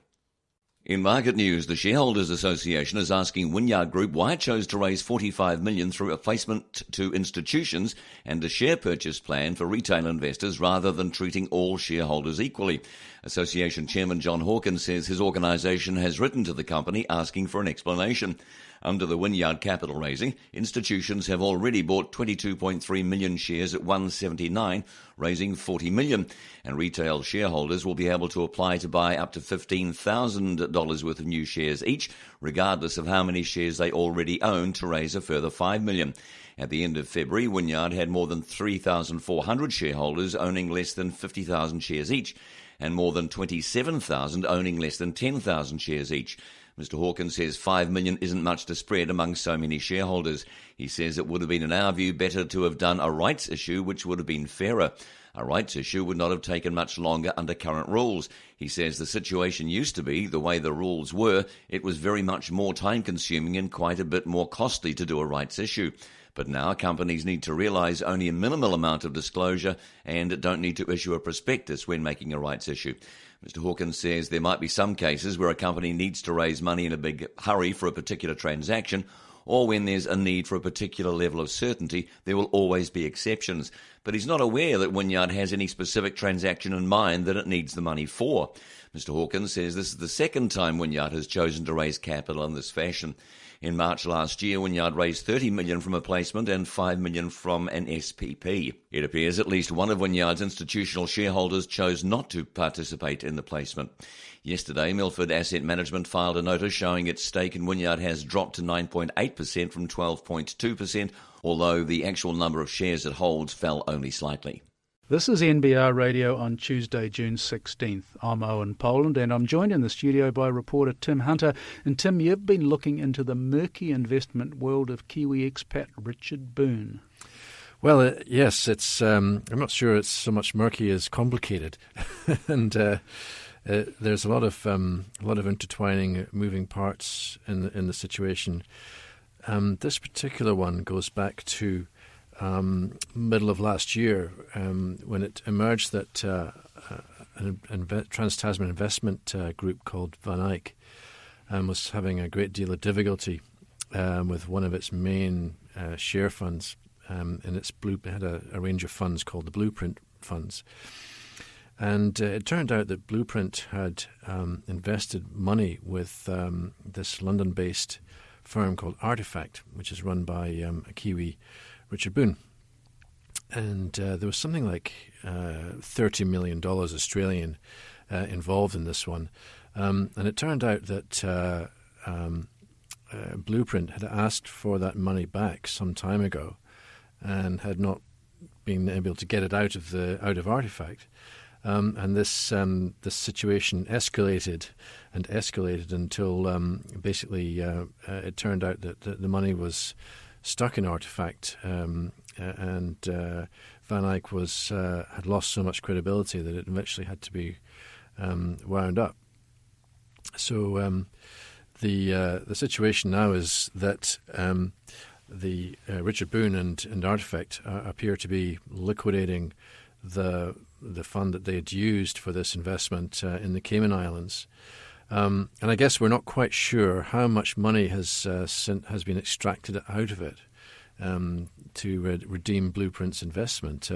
In market news, the Shareholders Association is asking Wynyard Group why it chose to raise $45 million through a placement to institutions and a share purchase plan for retail investors rather than treating all shareholders equally. Association Chairman John Hawkins says his organisation has written to the company asking for an explanation. Under the Wynyard capital raising, institutions have already bought 22.3 million shares at $179, raising $40 million, and retail shareholders will be able to apply to buy up to $15,000 worth of new shares each, regardless of how many shares they already own, to raise a further $5 million. At the end of February, Wynyard had more than 3,400 shareholders owning less than 50,000 shares each, and more than 27,000 owning less than 10,000 shares each. Mr. Hawkins says $5 million isn't much to spread among so many shareholders. He says it would have been, in our view, better to have done a rights issue, which would have been fairer. A rights issue would not have taken much longer under current rules. He says the situation used to be, the way the rules were, it was very much more time-consuming and quite a bit more costly to do a rights issue. But now companies need to realise only a minimal amount of disclosure and don't need to issue a prospectus when making a rights issue. Mr. Hawkins says there might be some cases where a company needs to raise money in a big hurry for a particular transaction, or when there's a need for a particular level of certainty, there will always be exceptions. But he's not aware that Wynyard has any specific transaction in mind that it needs the money for. Mr Hawkins says this is the second time Wynyard has chosen to raise capital in this fashion. In March last year, Wynyard raised $30 million from a placement and $5 million from an SPP. It appears at least one of Wynyard's institutional shareholders chose not to participate in the placement. Yesterday, Milford Asset Management filed a notice showing its stake in Wynyard has dropped to 9.8% from 12.2%, although the actual number of shares it holds fell only slightly. This is NBR Radio on Tuesday, June 16th. I'm Owen Poland, and I'm joined in the studio by reporter Tim Hunter. And Tim, you've been looking into the murky investment world of Kiwi expat Richard Boone. Well, yes, it's. I'm not sure it's so much murky as complicated, and there's a lot of intertwining, moving parts in the situation. This particular one goes back to middle of last year, when it emerged that a Trans-Tasman investment group called Van Eyck was having a great deal of difficulty with one of its main share funds. And it had a range of funds called the Blueprint funds. And it turned out that Blueprint had invested money with this London-based firm called Artefact, which is run by a Kiwi, Richard Boone. And there was something like $30 million Australian involved in this one. And it turned out that Blueprint had asked for that money back some time ago and had not been able to get it out of Artefact. And this situation escalated until basically it turned out that the money was stuck in Artefact, and Van Eyck had lost so much credibility that it eventually had to be wound up. So the situation now is that the Richard Boone and Artefact appear to be liquidating the fund that they had used for this investment in the Cayman Islands. And I guess we're not quite sure how much money has been extracted out of it to redeem Blueprint's investment.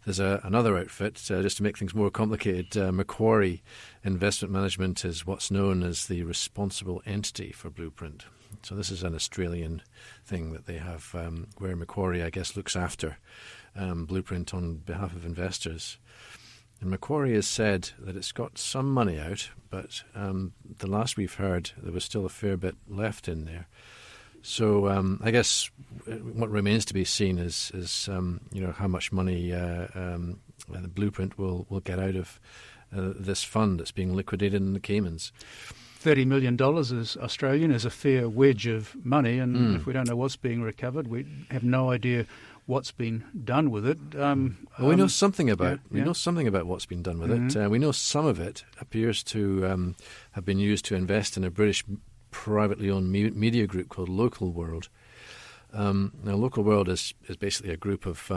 There's another outfit, just to make things more complicated. Macquarie Investment Management is what's known as the responsible entity for Blueprint. So this is an Australian thing that they have, where Macquarie, I guess, looks after Blueprint on behalf of investors. And Macquarie has said that it's got some money out, but the last we've heard, there was still a fair bit left in there. So I guess what remains to be seen is how much money the Blueprint will get out of this fund that's being liquidated in the Caymans. $30 million is Australian, is a fair wedge of money, and if we don't know what's being recovered, we have no idea what's been done with it. We know something about what's been done with it. We know some of it appears to have been used to invest in a British privately owned media group called Local World. Now, Local World is basically a group of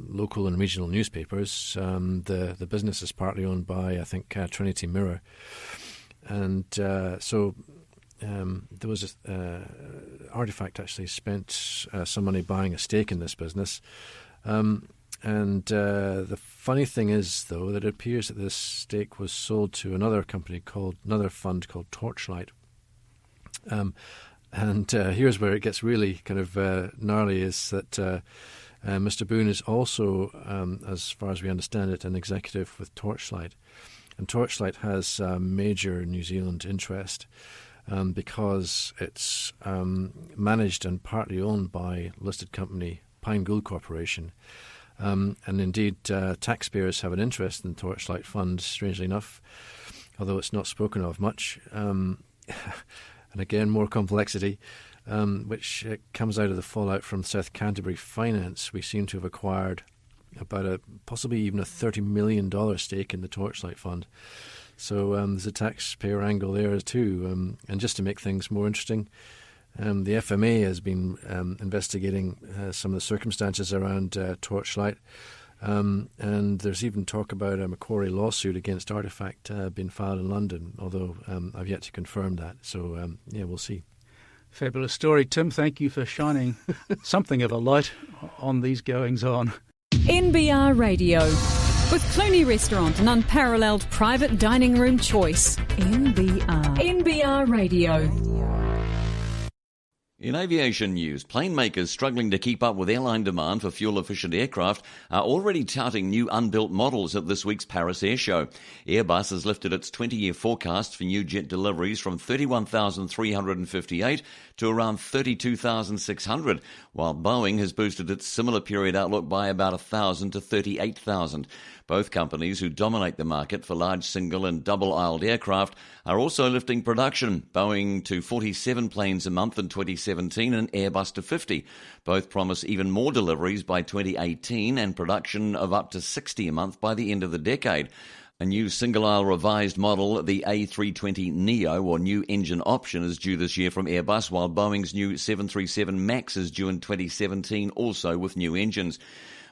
local and regional newspapers. The business is partly owned by, I think, Trinity Mirror. And so there was Artefact actually spent some money buying a stake in this business. And the funny thing is, though, that it appears that this stake was sold to another fund called Torchlight. And here's where it gets really kind of gnarly, is that Mr. Boone is also, as far as we understand it, an executive with Torchlight. And Torchlight has major New Zealand interest because it's managed and partly owned by listed company Pine Gould Corporation. And indeed, taxpayers have an interest in the Torchlight Fund, strangely enough, although it's not spoken of much. And again, more complexity, which comes out of the fallout from South Canterbury Finance. We seem to have acquired about possibly even a $30 million stake in the Torchlight Fund. So there's a taxpayer angle there too. And just to make things more interesting, the FMA has been investigating some of the circumstances around Torchlight. And there's even talk about a Macquarie lawsuit against Artefact being filed in London, although I've yet to confirm that. So, we'll see. Fabulous story. Tim, thank you for shining something of a light on these goings-on. NBR Radio. With Clooney Restaurant, an unparalleled private dining room choice. NBR Radio. In aviation news, plane makers struggling to keep up with airline demand for fuel-efficient aircraft are already touting new unbuilt models at this week's Paris Air Show. Airbus has lifted its 20-year forecast for new jet deliveries from 31,358 to around 32,600, while Boeing has boosted its similar period outlook by about 1,000 to 38,000. Both companies, who dominate the market for large single and double-aisled aircraft, are also lifting production, Boeing to 47 planes a month in 2017 and Airbus to 50. Both promise even more deliveries by 2018 and production of up to 60 a month by the end of the decade. A new single-aisle revised model, the A320neo, or new engine option, is due this year from Airbus, while Boeing's new 737 MAX is due in 2017, also with new engines.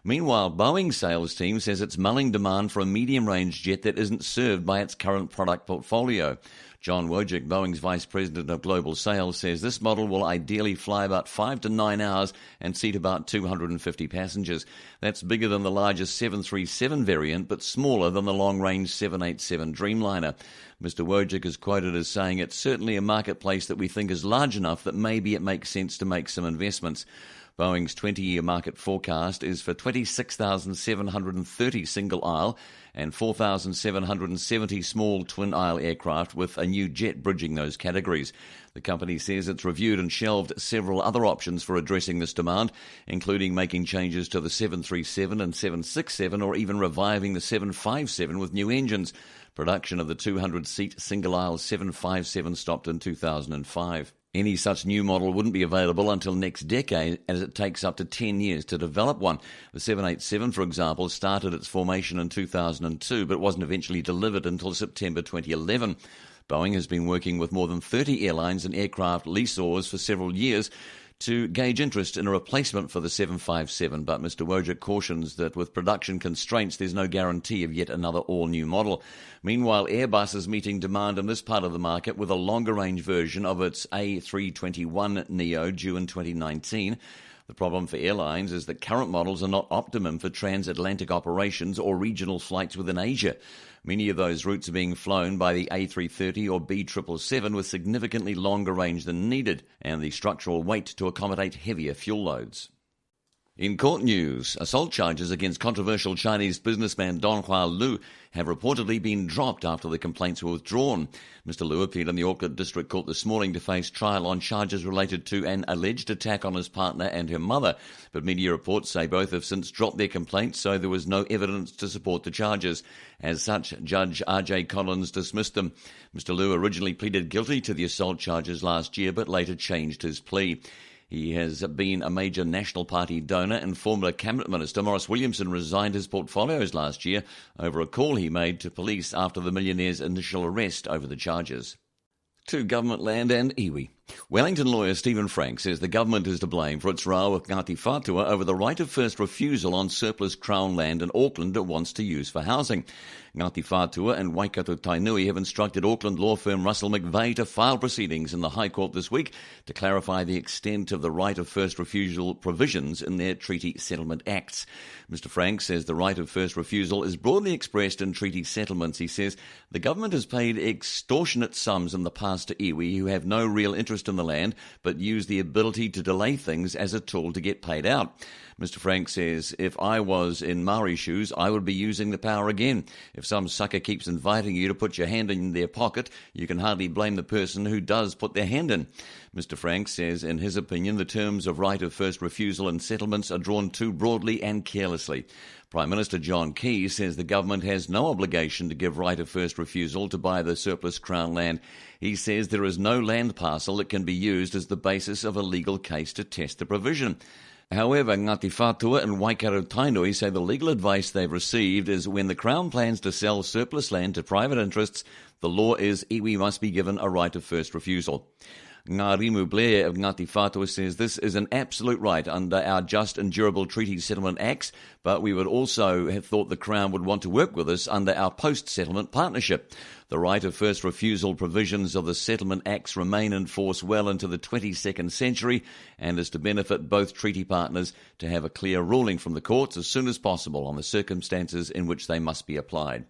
Meanwhile, Boeing's sales team says it's mulling demand for a medium-range jet that isn't served by its current product portfolio. John Wojcik, Boeing's Vice President of Global Sales, says this model will ideally fly about 5 to 9 hours and seat about 250 passengers. That's bigger than the largest 737 variant, but smaller than the long-range 787 Dreamliner. Mr. Wojcik is quoted as saying, "It's certainly a marketplace that we think is large enough that maybe it makes sense to make some investments." Boeing's 20-year market forecast is for 26,730 single-aisle and 4,770 small twin-aisle aircraft, with a new jet bridging those categories. The company says it's reviewed and shelved several other options for addressing this demand, including making changes to the 737 and 767, or even reviving the 757 with new engines. Production of the 200-seat single-aisle 757 stopped in 2005. Any such new model wouldn't be available until next decade, as it takes up to 10 years to develop one. The 787, for example, started its formation in 2002, but wasn't eventually delivered until September 2011. Boeing has been working with more than 30 airlines and aircraft lessors for several years to gauge interest in a replacement for the 757, but Mr. Wojcik cautions that with production constraints, there's no guarantee of yet another all-new model. Meanwhile, Airbus is meeting demand in this part of the market with a longer-range version of its A321neo due in 2019. The problem for airlines is that current models are not optimum for transatlantic operations or regional flights within Asia. Many of those routes are being flown by the A330 or B777 with significantly longer range than needed, and the structural weight to accommodate heavier fuel loads. In court news, assault charges against controversial Chinese businessman Donghua Lu have reportedly been dropped after the complaints were withdrawn. Mr. Lu appeared in the Auckland District Court this morning to face trial on charges related to an alleged attack on his partner and her mother, but media reports say both have since dropped their complaints, so there was no evidence to support the charges. As such, Judge R.J. Collins dismissed them. Mr. Lu originally pleaded guilty to the assault charges last year, but later changed his plea. He has been a major National Party donor, and former Cabinet Minister Maurice Williamson resigned his portfolios last year over a call he made to police after the millionaire's initial arrest over the charges. To government land and iwi. Wellington lawyer Stephen Frank says the government is to blame for its row with Ngāti Whātua over the right of first refusal on surplus Crown land in Auckland it wants to use for housing. Ngāti Whātua and Waikato Tainui have instructed Auckland law firm Russell McVeigh to file proceedings in the High Court this week to clarify the extent of the right of first refusal provisions in their treaty settlement acts. Mr. Frank says the right of first refusal is broadly expressed in treaty settlements. He says the government has paid extortionate sums in the past to iwi who have no real interest in the land but use the ability to delay things as a tool to get paid out. Mr. Frank says, if I was in Maori shoes, I would be using the power again. If some sucker keeps inviting you to put your hand in their pocket, you can hardly blame the person who does put their hand in. Mr. Frank says, in his opinion, the terms of right of first refusal in settlements are drawn too broadly and carelessly. Prime Minister John Key says the government has no obligation to give right of first refusal to buy the surplus Crown land. He says there is no land parcel that can be used as the basis of a legal case to test the provision. However, Ngāti Whātua and Waikato Tainui say the legal advice they've received is when the Crown plans to sell surplus land to private interests, the law is iwi must be given a right of first refusal. Ngarimu Blair of Ngāti Whātua says this is an absolute right under our Just and Durable Treaty Settlement Acts, but we would also have thought the Crown would want to work with us under our post-settlement partnership. The right of first refusal provisions of the Settlement Acts remain in force well into the 22nd century and is to benefit both treaty partners to have a clear ruling from the courts as soon as possible on the circumstances in which they must be applied.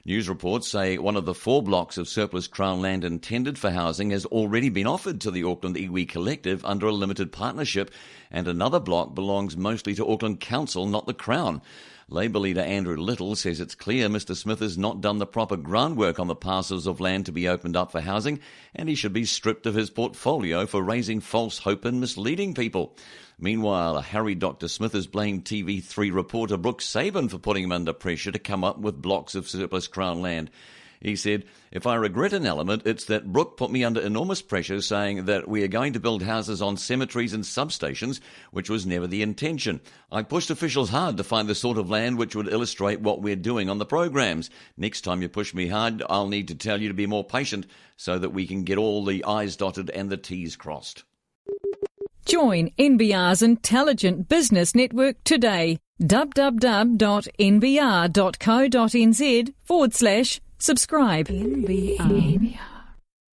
News reports say one of the 4 blocks of surplus Crown land intended for housing has already been offered to the Auckland Iwi Collective under a limited partnership, and another block belongs mostly to Auckland Council, not the Crown. Labour leader Andrew Little says it's clear Mr Smith has not done the proper groundwork on the parcels of land to be opened up for housing, and he should be stripped of his portfolio for raising false hope and misleading people. Meanwhile, Harry Dr Smith has blamed TV3 reporter Brooke Saban for putting him under pressure to come up with blocks of surplus Crown land. He said, "If I regret an element, it's that Brooke put me under enormous pressure saying that we are going to build houses on cemeteries and substations, which was never the intention. I pushed officials hard to find the sort of land which would illustrate what we're doing on the programs. Next time you push me hard, I'll need to tell you to be more patient so that we can get all the I's dotted and the T's crossed." Join NBR's Intelligent Business Network today. www.nbr.co.nz/subscribe. NBR.